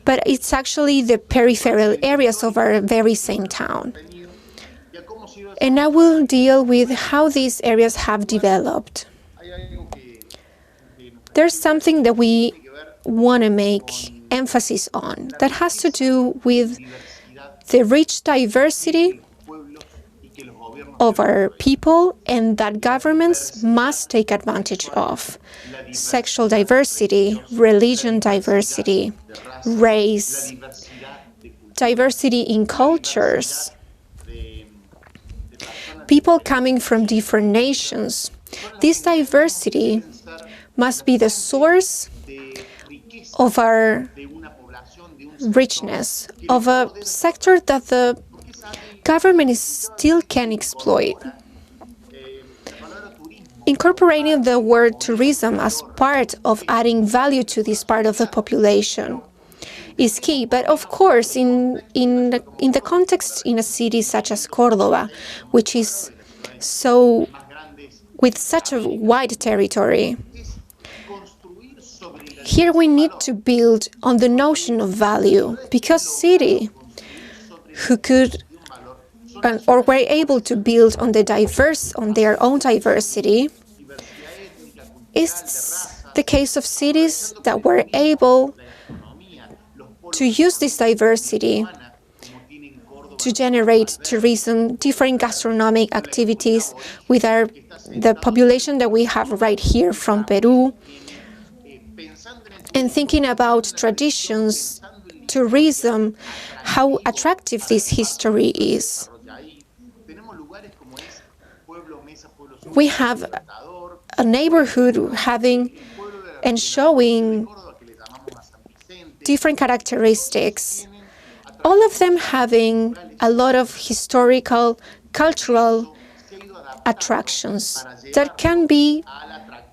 But it's actually the peripheral areas of our very same town. And I will deal with how these areas have developed. There's something that we want to make emphasis on that has to do with the rich diversity of our people and that governments must take advantage of. Sexual diversity, religion diversity, race, diversity in cultures, people coming from different nations. This diversity must be the source of our richness, of a sector that the government still can exploit. Incorporating the word tourism as part of adding value to this part of the population is key. But of course, in the context in a city such as Córdoba, which is with such a wide territory, here we need to build on the notion of value, because city who could or were able to build on their own diversity, it's the case of cities that were able to use this diversity to generate tourism, different gastronomic activities with the population that we have right here from Peru, and thinking about traditions, tourism, how attractive this history is. We have a neighborhood having and showing different characteristics, all of them having a lot of historical, cultural attractions that can be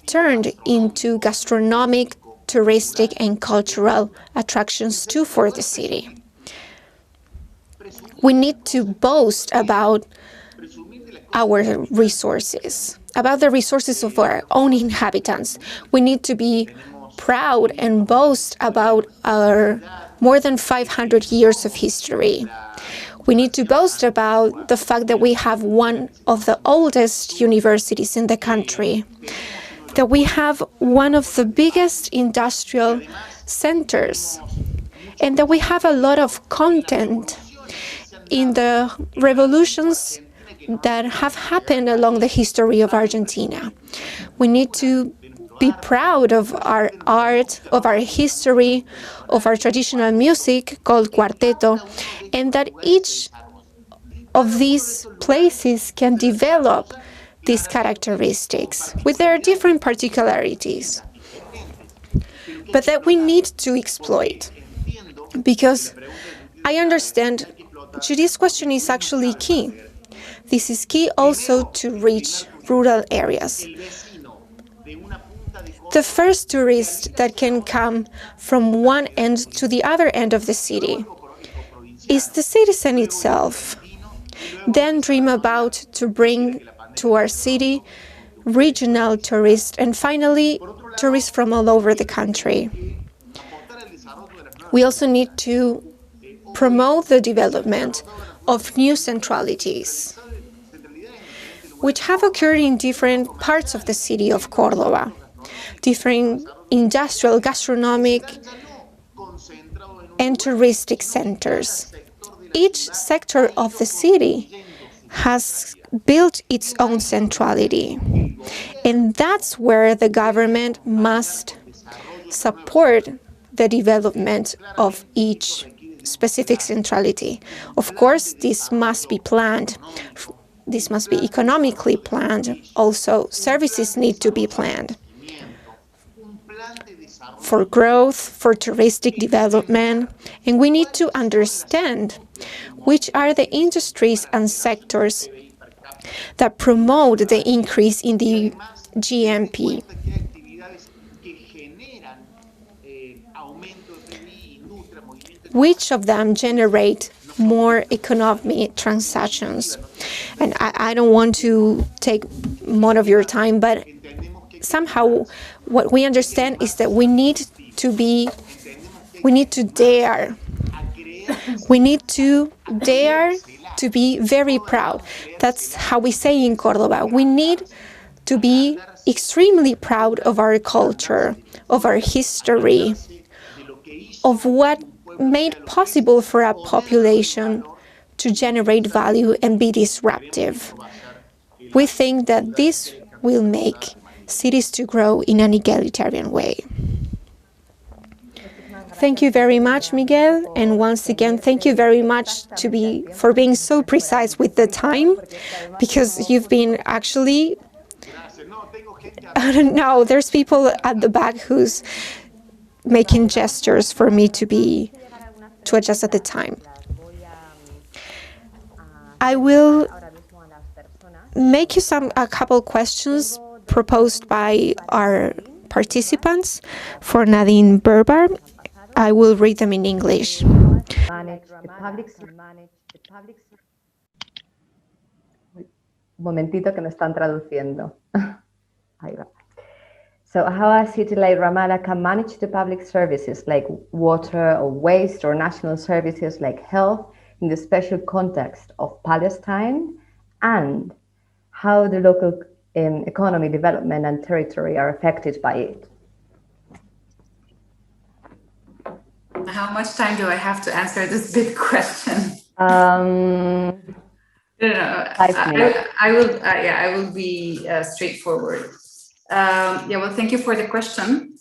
turned into gastronomic, touristic, and cultural attractions too for the city. We need to boast about our resources, about the resources of our own inhabitants. We need to be proud and boast about our more than 500 years of history. We need to boast about the fact that we have one of the oldest universities in the country, that we have one of the biggest industrial centers, and that we have a lot of content in the revolutions that have happened along the history of Argentina. We need to be proud of our art, of our history, of our traditional music called cuarteto, and that each of these places can develop these characteristics with their different particularities. but that we need to exploit. Because I understand Judy's question is actually key. This is key also to reach rural areas. The first tourist that can come from one end to the other end of the city is the citizen itself. Then dream about to bring to our city regional tourists and finally tourists from all over the country. We also need to promote the development of new centralities, which have occurred in different parts of the city of Córdoba, different industrial, gastronomic, and touristic centers. Each sector of the city has built its own centrality, and that's where the government must support the development of each specific centrality. Of course, this must be planned. This must be economically planned. Also, services need to be planned for growth, for touristic development, and we need to understand which are the industries and sectors that promote the increase in the GMP. Which of them generate more economic transactions? And I don't want to take more of your time, but somehow what we understand is that we need to dare. We need to dare to be very proud. That's how we say in Córdoba. We need to be extremely proud of our culture, of our history, of what made possible for a population to generate value and be disruptive. We think that this will make cities to grow in an egalitarian way. Thank you very much, Miguel, and once again, thank you very much for being so precise with the time, because you've been actually, I don't know, there's people at the back who's making gestures for me to adjust at the time. I will make you a couple questions proposed by our participants for Nadine Berber. I will read them in English.
Momentito que me están traduciendo. Ahí va. So how a city like Ramallah can manage the public services like water or waste or national services like health in the special context of Palestine, and how the local economy, development and territory are affected by it.
How much time do I have to answer this big question?
No, 5 minutes.
I will be straightforward. Well, thank you for the question.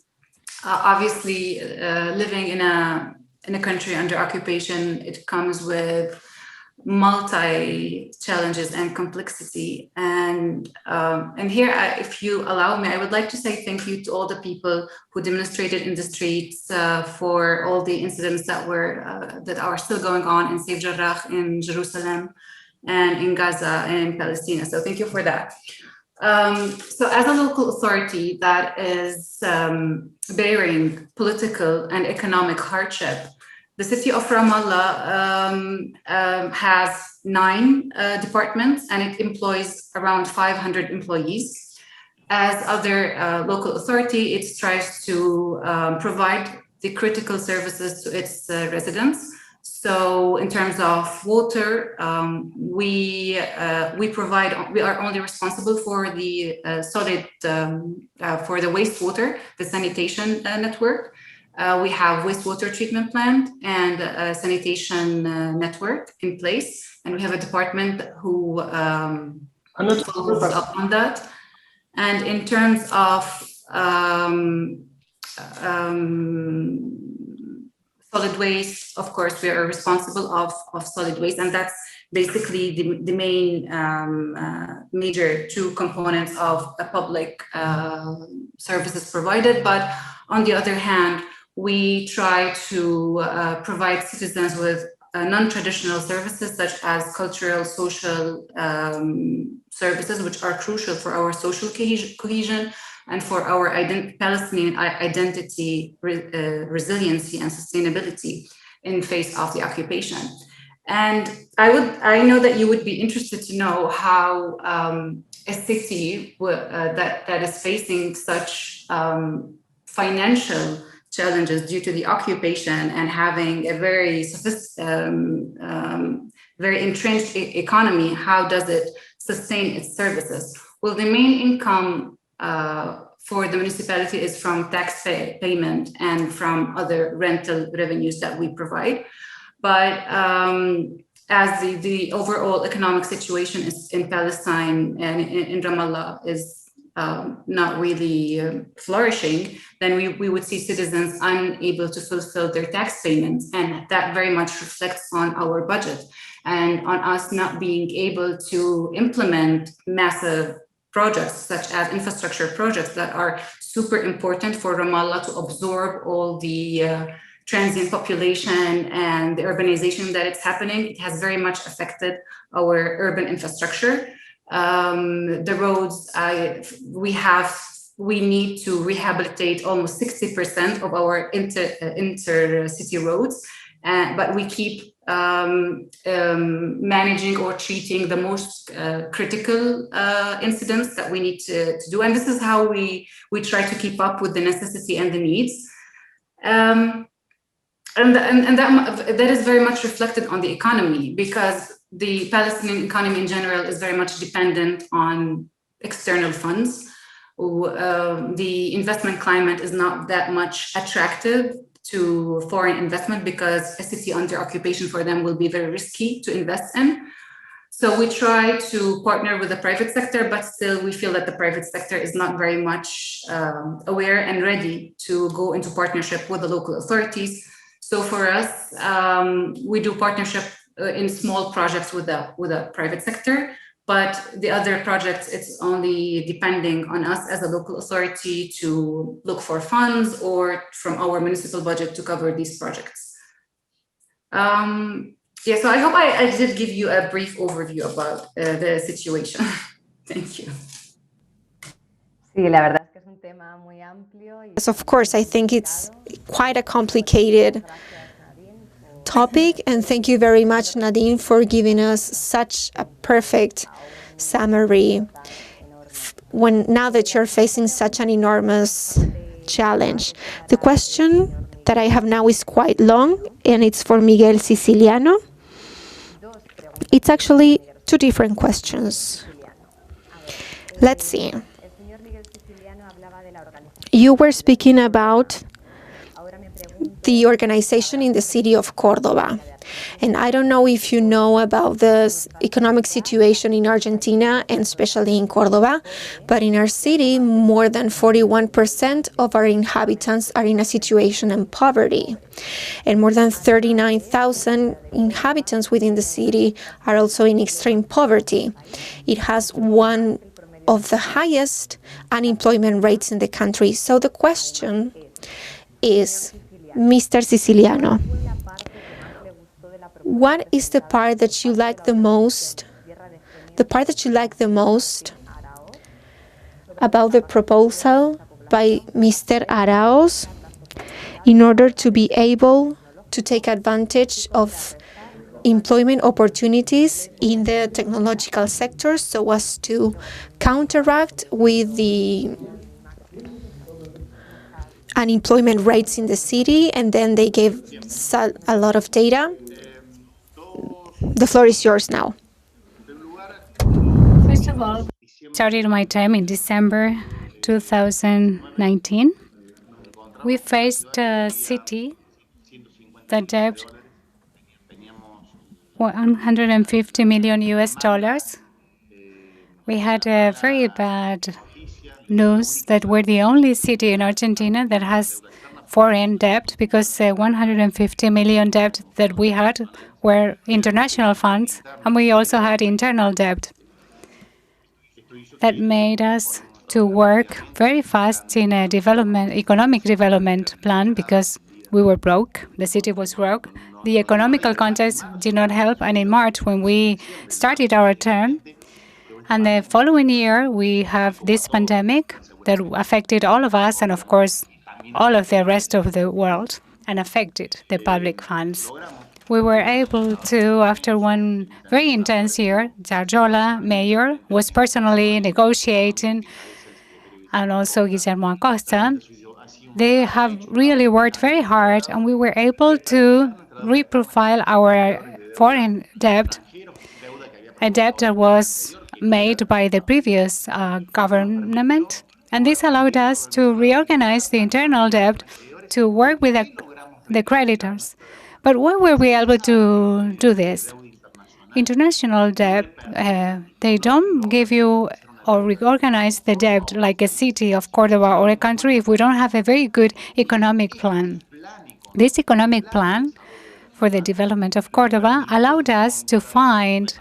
Obviously, living in a country under occupation, it comes with multi challenges and complexity. And here, if you allow me, I would like to say thank you to all the people who demonstrated in the streets for all the incidents that are still going on in Saif Jarrah, in Jerusalem, and in Gaza and in Palestine. So thank you for that. So as a local authority that is bearing political and economic hardship, the city of Ramallah has 9 departments, and it employs around 500 employees. As other local authority, it strives to provide the critical services to its residents. So in terms of water, we are only responsible for the solid, for the wastewater, the sanitation network. We have wastewater treatment plant and a sanitation network in place, and we have a department who follows up on that. And in terms of solid waste, of course, we are responsible of solid waste, and that's basically the main major two components of the public services provided. But on the other hand, we try to provide citizens with non-traditional services such as cultural, social services, which are crucial for our social cohesion and for our Palestinian identity, resiliency, and sustainability in face of the occupation. And I know that you would be interested to know how a city that is facing such financial challenges due to the occupation and having a very very entrenched economy, how does it sustain its services? Well, the main income for the municipality is from tax payment and from other rental revenues that we provide. But as the overall economic situation is in Palestine and in Ramallah is not really flourishing, then we would see citizens unable to fulfill their tax payments. And that very much reflects on our budget and on us not being able to implement massive projects such as infrastructure projects that are super important for Ramallah to absorb all the transient population and the urbanization that it's happening. It has very much affected our urban infrastructure. The roads, we need to rehabilitate almost 60% of our intercity roads, but we keep managing or treating the most critical incidents that we need to do. And this is how we try to keep up with the necessity and the needs. And that is very much reflected on the economy, because the Palestinian economy in general is very much dependent on external funds. The investment climate is not that much attractive to foreign investment because a city under occupation for them will be very risky to invest in. So we try to partner with the private sector, but still we feel that the private sector is not very much aware and ready to go into partnership with the local authorities. So for us, we do partnership in small projects with the private sector, but the other projects, it's only depending on us as a local authority to look for funds or from our municipal budget to cover these projects. Yeah, so I hope I did give you a brief overview about the situation. Thank you.
Sí, la verdad es que es un tema muy amplio.
Yes, of course, I think it's quite a complicated topic, and thank you very much, Nadine, for giving us such a perfect summary now that you're facing such an enormous challenge. The question that I have now is quite long, and it's for Miguel Siciliano. It's actually two different questions. Let's see. You were speaking about the organization in the city of Córdoba. And I don't know if you know about the economic situation in Argentina, and especially in Córdoba, but in our city, more than 41% of our inhabitants are in a situation of poverty. And more than 39,000 inhabitants within the city are also in extreme poverty. It has one of the highest unemployment rates in the country. So the question is, Mr. Siciliano, what is the part that you like the most? The part that you like the most about the proposal by Mr. Arauz in order to be able to take advantage of employment opportunities in the technological sector so as to counteract with the unemployment rates in the city, and then they gave a lot of data. The floor is yours now.
First of all, started my time in December 2019. We faced a city that debt $150 million US. We had a very bad news that we're the only city in Argentina that has foreign debt, because 150 million debt that we had were international funds, and we also had internal debt. That made us to work very fast in a economic development plan, because we were broke. The city was broke. The economical context did not help. And in March, when we started our term, and the following year, we have this pandemic that affected all of us and, of course, all of the rest of the world, and affected the public funds. We were able to, after one very intense year, Jarjola, mayor, was personally negotiating, and also Guillermo Acosta. They have really worked very hard, and we were able to reprofile our foreign debt, a debt that was made by the previous government. And this allowed us to reorganize the internal debt to work with the creditors. But why were we able to do this? International debt, they don't give you or reorganize the debt like a city of Cordoba or a country if we don't have a very good economic plan. This economic plan for the development of Cordoba allowed us to find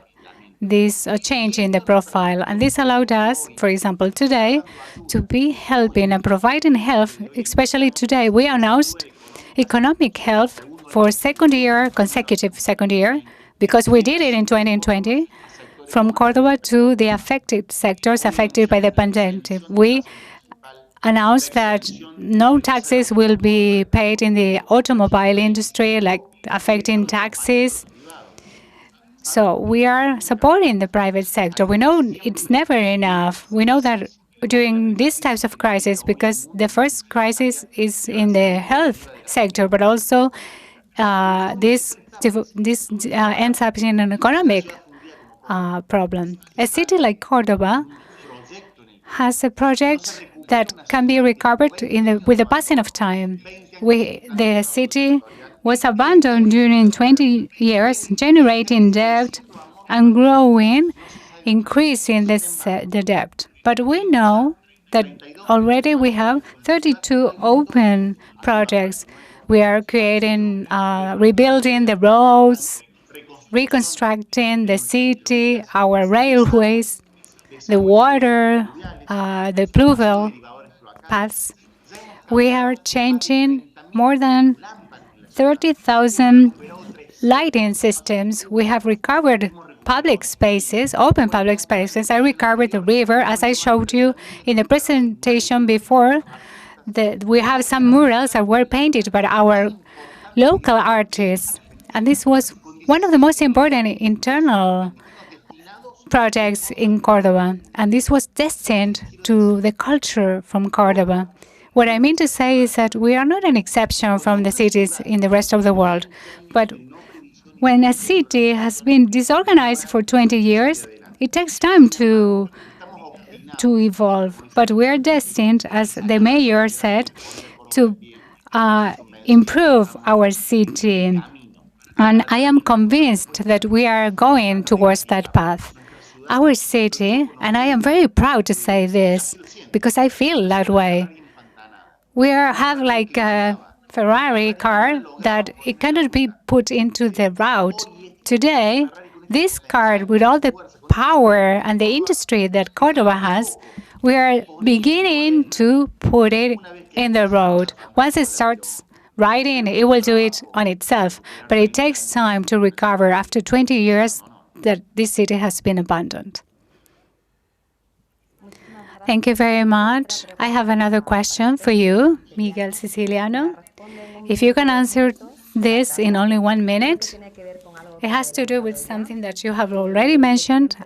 this change in the profile. And this allowed us, for example, today, to be helping and providing help, especially today. We announced economic help for consecutive second year, because we did it in 2020, from Cordoba to the affected sectors affected by the pandemic. We announced that no taxes will be paid in the automobile industry, like affecting taxes. So we are supporting the private sector. We know it's never enough. We know that during these types of crises, because the first crisis is in the health sector, but also this ends up in an economic problem. A city like Cordoba has a project that can be recovered with the passing of time. The city was abandoned during 20 years, generating debt and growing, increasing the debt. But we know that already we have 32 open projects. We are creating, rebuilding the roads, reconstructing the city, our railways, the water, the pluvial paths. We are changing more than 30,000 lighting systems. We have recovered public spaces, open public spaces. I recovered the river, as I showed you in the presentation before. We have some murals that were painted by our local artists. And this was one of the most important internal projects in Cordoba. And this was destined to the culture from Cordoba. What I mean to say is that we are not an exception from the cities in the rest of the world. But when a city has been disorganized for 20 years, it takes time to evolve. But we are destined, as the mayor said, to improve our city. And I am convinced that we are going towards that path. Our city, and I am very proud to say this, because I feel that way. We have like a Ferrari car that it cannot be put into the route. Today, this car, with all the power and the industry that Cordoba has, we are beginning to put it in the road. Once it starts riding, it will do it on itself. But it takes time to recover after 20 years that this city has been abandoned. Thank you very much. I have another question for you, Miguel Siciliano. If you can answer this in only 1 minute, it has to do with something that you have already mentioned.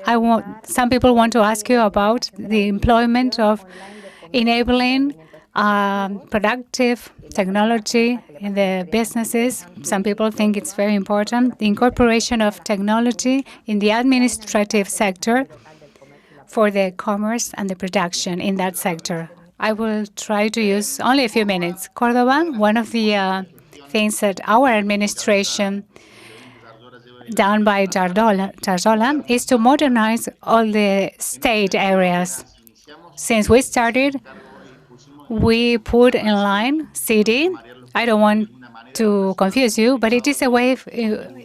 Some people want to ask you about the employment of enabling productive technology in the businesses. Some people think it's very important. The incorporation of technology in the administrative sector for the commerce and the production in that sector. I will try to use only a few minutes. Cordoba, one of the things that our administration, done by Jarjola, is to modernize all the state areas. Since we started, we put in line CD. I don't want to confuse you, but it is a way of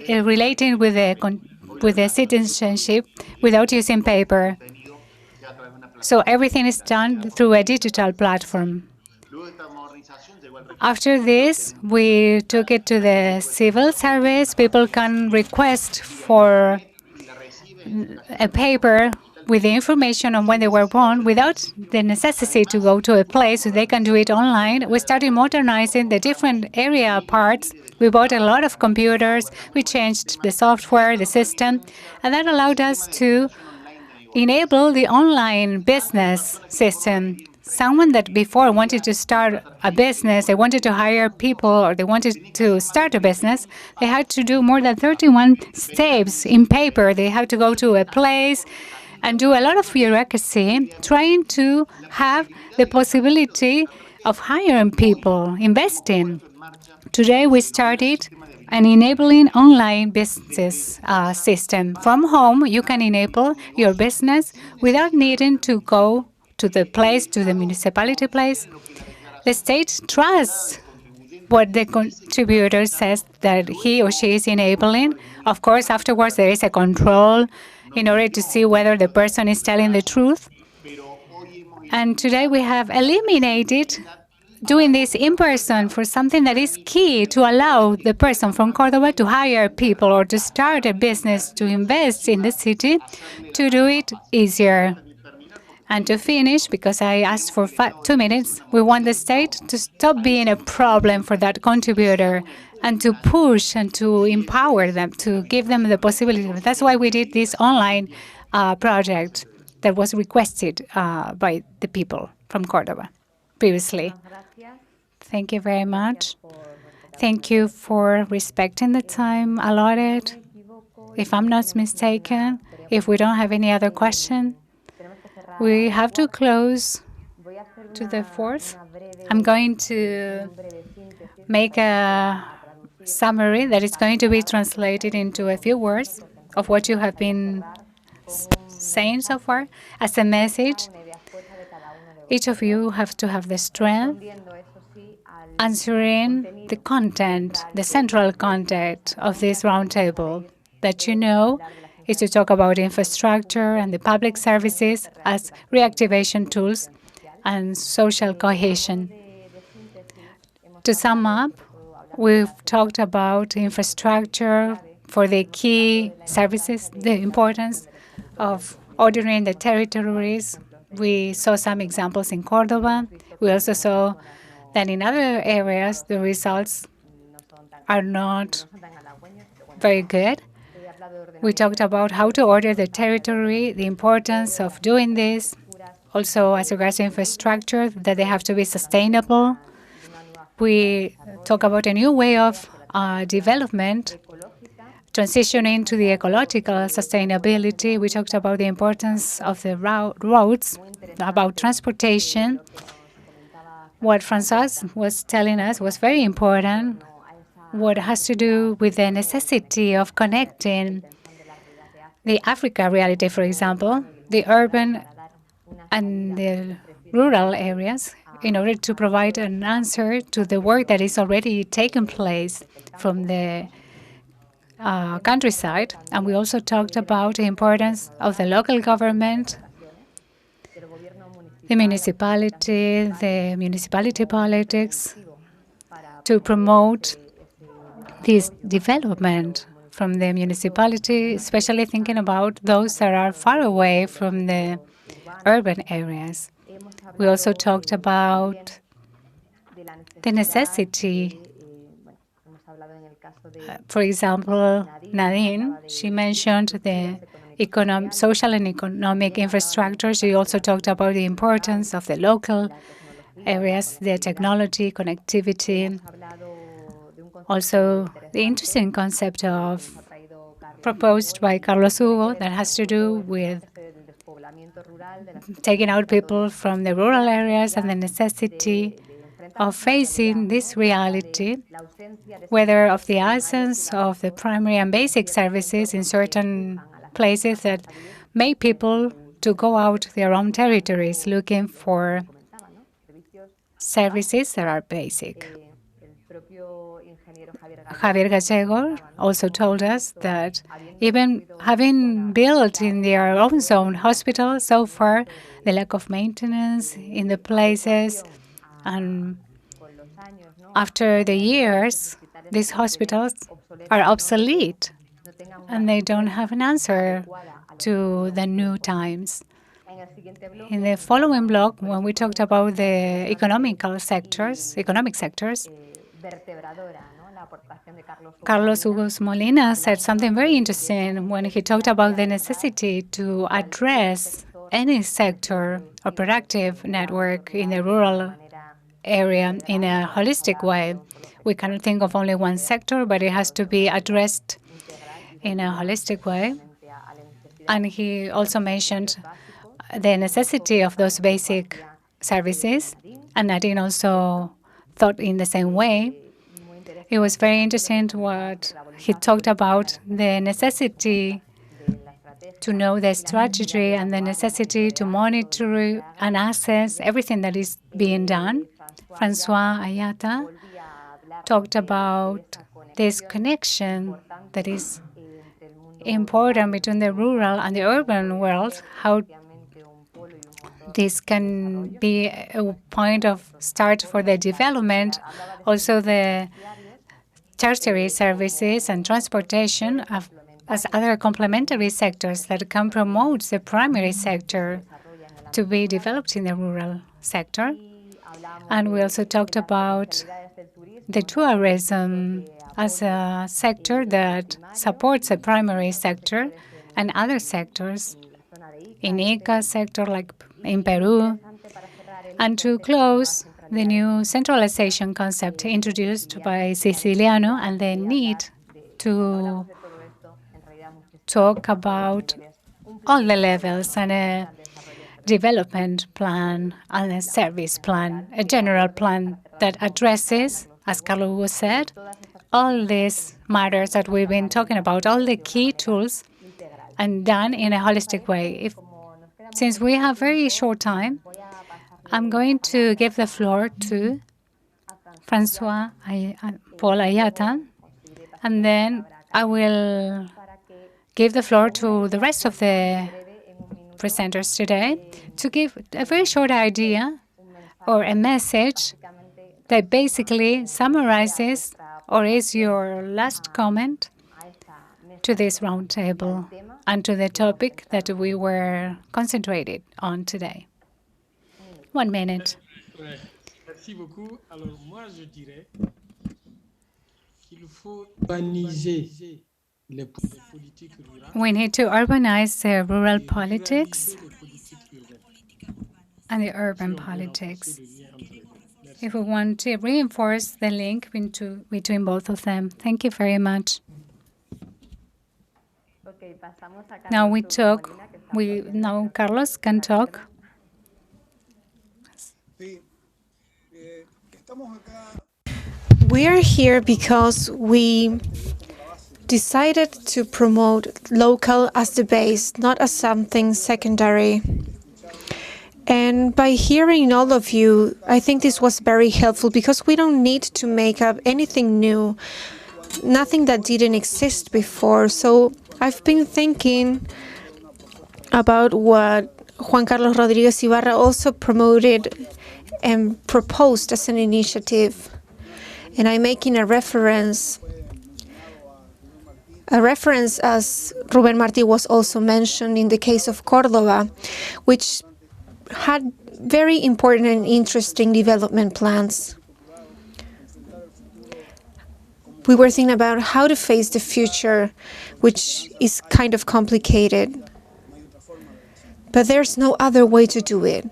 relating with the citizenship without using paper. So everything is done through a digital platform. After this, we took it to the civil service. People can request for a paper with the information on when they were born without the necessity to go to a place, so they can do it online. We started modernizing the different area parts. We bought a lot of computers. We changed the software, the system, and that allowed us to enable the online business system. Someone that before wanted to start a business, they wanted to hire people, or they wanted to start a business, they had to do more than 31 steps in paper. They had to go to a place and do a lot of bureaucracy, trying to have the possibility of hiring people, investing. Today, we started an enabling online business system. From home, you can enable your business without needing to go to the place, to the municipality place. The state trusts what the contributor says that he or she is enabling. Of course, afterwards, there is a control in order to see whether the person is telling the truth. And today, we have eliminated doing this in person for something that is key to allow the person from Cordoba to hire people or to start a business, to invest in the city, to do it easier. And to finish, because I asked for 2 minutes, we want the state to stop being a problem for that contributor and to push and to empower them, to give them the possibility. That's why we did this online project that was requested by the people from Cordoba previously. Thank you very much. Thank you for respecting the time allotted. If I'm not mistaken, if we don't have any other question, we have to close to the 4th. I'm going to make a summary that is going to be translated into a few words of what you have been saying so far as a message. Each of you have to have the strength answering the content, the central content of this roundtable that you know is to talk about infrastructure and the public services as reactivation tools and social cohesion. To sum up, we've talked about infrastructure for the key services, the importance of ordering the territories. We saw some examples in Cordoba. We also saw that in other areas, the results are not very good. We talked about how to order the territory, the importance of doing this, also as regards to infrastructure, that they have to be sustainable. We talk about a new way of development, transitioning to the ecological sustainability. We talked about the importance of the roads, about transportation. What Francois was telling us was very important, what has to do with the necessity of connecting the Africa reality, for example, the urban and the rural areas, in order to provide an answer to the work that is already taking place from the countryside. And we also talked about the importance of the local government, the municipality politics, to promote this development from the municipality, especially thinking about those that are far away from the urban areas. We also talked about the necessity. For example, Nadine, she mentioned the social and economic infrastructure. She also talked about the importance of the local areas, the technology, connectivity. Also, the interesting concept proposed by Carlos Hugo that has to do with taking out people from the rural areas and the necessity of facing this reality, whether of the absence of the primary and basic services in certain places that make people to go out their own territories looking for services that are basic. Javier Gallego also told us that even having built in their own zone hospital, so far the lack of maintenance in the places, and after the years, these hospitals are obsolete and they don't have an answer to the new times. In the following block, when we talked about the economic sectors, Carlos Hugo Molina said something very interesting when he talked about the necessity to address any sector or productive network in the rural area in a holistic way. We cannot think of only one sector, but it has to be addressed in a holistic way. And he also mentioned the necessity of those basic services, and Nadine also thought in the same way. It was very interesting what he talked about, the necessity to know the strategy and the necessity to monitor and assess everything that is being done. Francois Ayata talked about this connection that is important between the rural and the urban world, how this can be a point of start for the development. Also, the tertiary services and transportation as other complementary sectors that can promote the primary sector to be developed in the rural sector. And we also talked about the tourism as a sector that supports the primary sector and other sectors in ICA sector, like in Peru. And to close, the new centralization concept introduced by Siciliano and the need to talk about all the levels and a development plan and a service plan, a general plan that addresses, as Carlos said, all these matters that we've been talking about, all the key tools, and done in a holistic way. Since we have very short time, I'm going to give the floor to Francois Paul Ayata, and then I will give the floor to the rest of the presenters today to give a very short idea or a message that basically summarizes or is your last comment to this roundtable and to the topic that we were concentrated on today. 1 minute.
Merci beaucoup. Alors, moi, je dirais qu'il faut urbaniser les politiques rurales.
We need to urbanize the rural politics and the urban politics if we want to reinforce the link between both of them. Thank you very much. Now now Carlos can talk.
We are here because we decided to promote local as the base, not as something secondary. And by hearing all of you, I think this was very helpful because we don't need to make up anything new, nothing that didn't exist before. So I've been thinking about what Juan Carlos Rodriguez Ibarra also promoted and proposed as an initiative. And I'm making a reference as Ruben Martí was also mentioned in the case of Córdoba, which had very important and interesting development plans. We were thinking about how to face the future, which is kind of complicated. But there's no other way to do it.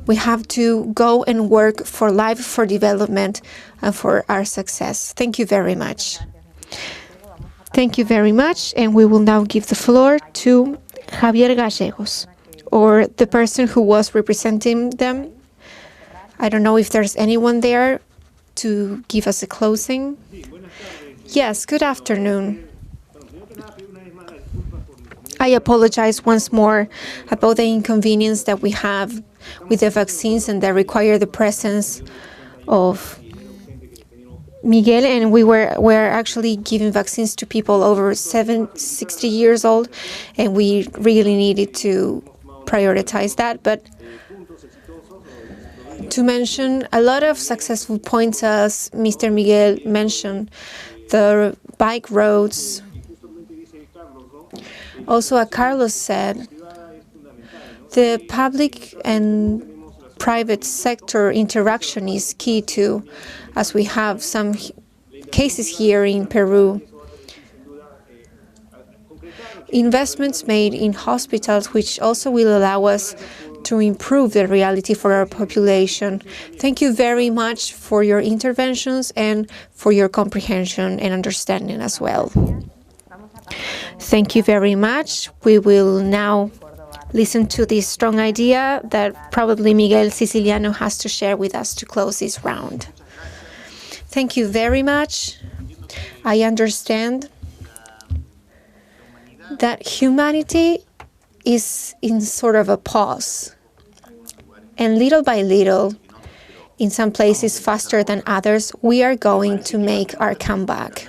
We have to go and work for life, for development, and for our success. Thank you very much. Thank you very much, and we will now give the floor to Javier Gallegos, or the person who was representing them. I don't know if there's anyone there to give us a closing. Yes, good afternoon. I apologize once more about the inconvenience that we have with the vaccines and that require the presence of Miguel, and we're actually giving vaccines to people over 60 years old, and we really needed to prioritize that. But to mention a lot of successful points, as Mr. Miguel mentioned, the bike roads. Also, as Carlos said, the public and private sector interaction is key too, as we have some cases here in Peru. Investments made in hospitals, which also will allow us to improve the reality for our population. Thank you very much for your interventions and for your comprehension and understanding as well. Thank you very much. We will now listen to this strong idea that probably Miguel Siciliano has to share with us to close this round. Thank you very much. I understand that humanity is in sort of a pause. And little by little, in some places faster than others, we are going to make our comeback.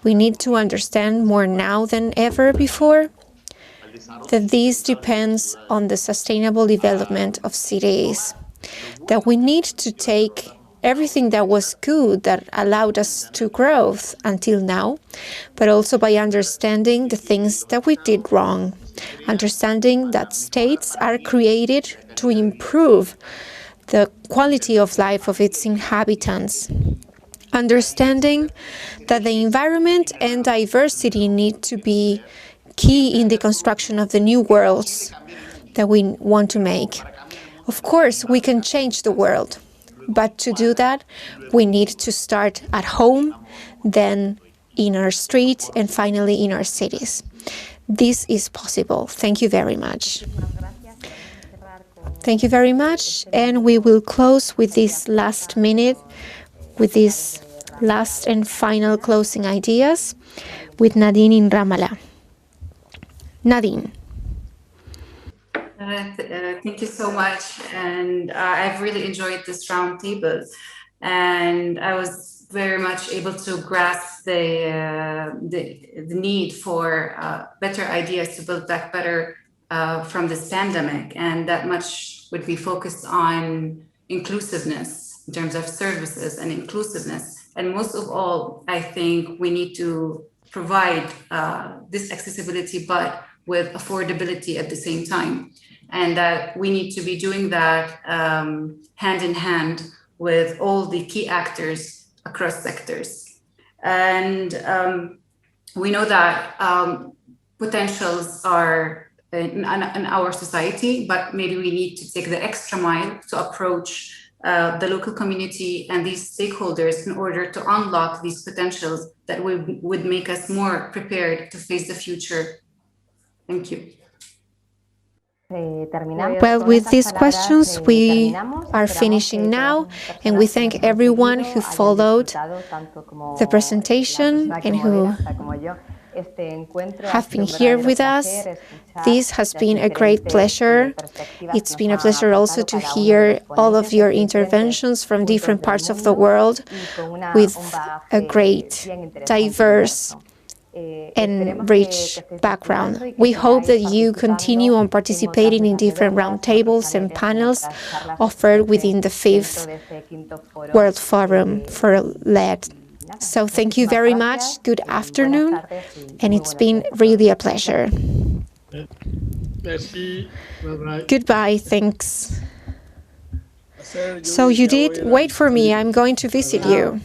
We need to understand more now than ever before that this depends on the sustainable development of cities, that we need to take everything that was good that allowed us to grow until now, but also by understanding the things that we did wrong, understanding that states are created to improve the quality of life of its inhabitants, understanding that the environment and diversity need to be key in the construction of the new worlds that we want to make. Of course, we can change the world, but to do that, we need to start at home, then in our streets, and finally in our cities. This is possible. Thank you very much. Thank you very much, and we will close with this last minute, with these last and final closing ideas, with Nadine in Ramallah. Nadine.
Thank you so much, and I've really enjoyed this roundtable, and I was very much able to grasp the need for better ideas to build back better from this pandemic, and that much would be focused on inclusiveness in terms of services and inclusiveness, and most of all, I think we need to provide this accessibility, but with affordability at the same time. And that we need to be doing that hand in hand with all the key actors across sectors. And we know that potentials are in our society, but maybe we need to take the extra mile to approach the local community and these stakeholders in order to unlock these potentials that would make us more prepared to face the future. Thank you.
Well, with these questions, we are finishing now, and we thank everyone who followed the presentation and who have been here with us. This has been a great pleasure. It's been a pleasure also to hear all of your interventions from different parts of the world with a great, diverse, and rich background. We hope that you continue on participating in different roundtables and panels offered within the 5th World Forum for Lead. So thank you very much. Good afternoon, and it's been really a pleasure. Goodbye, thanks. So you did wait for me. I'm going to visit you.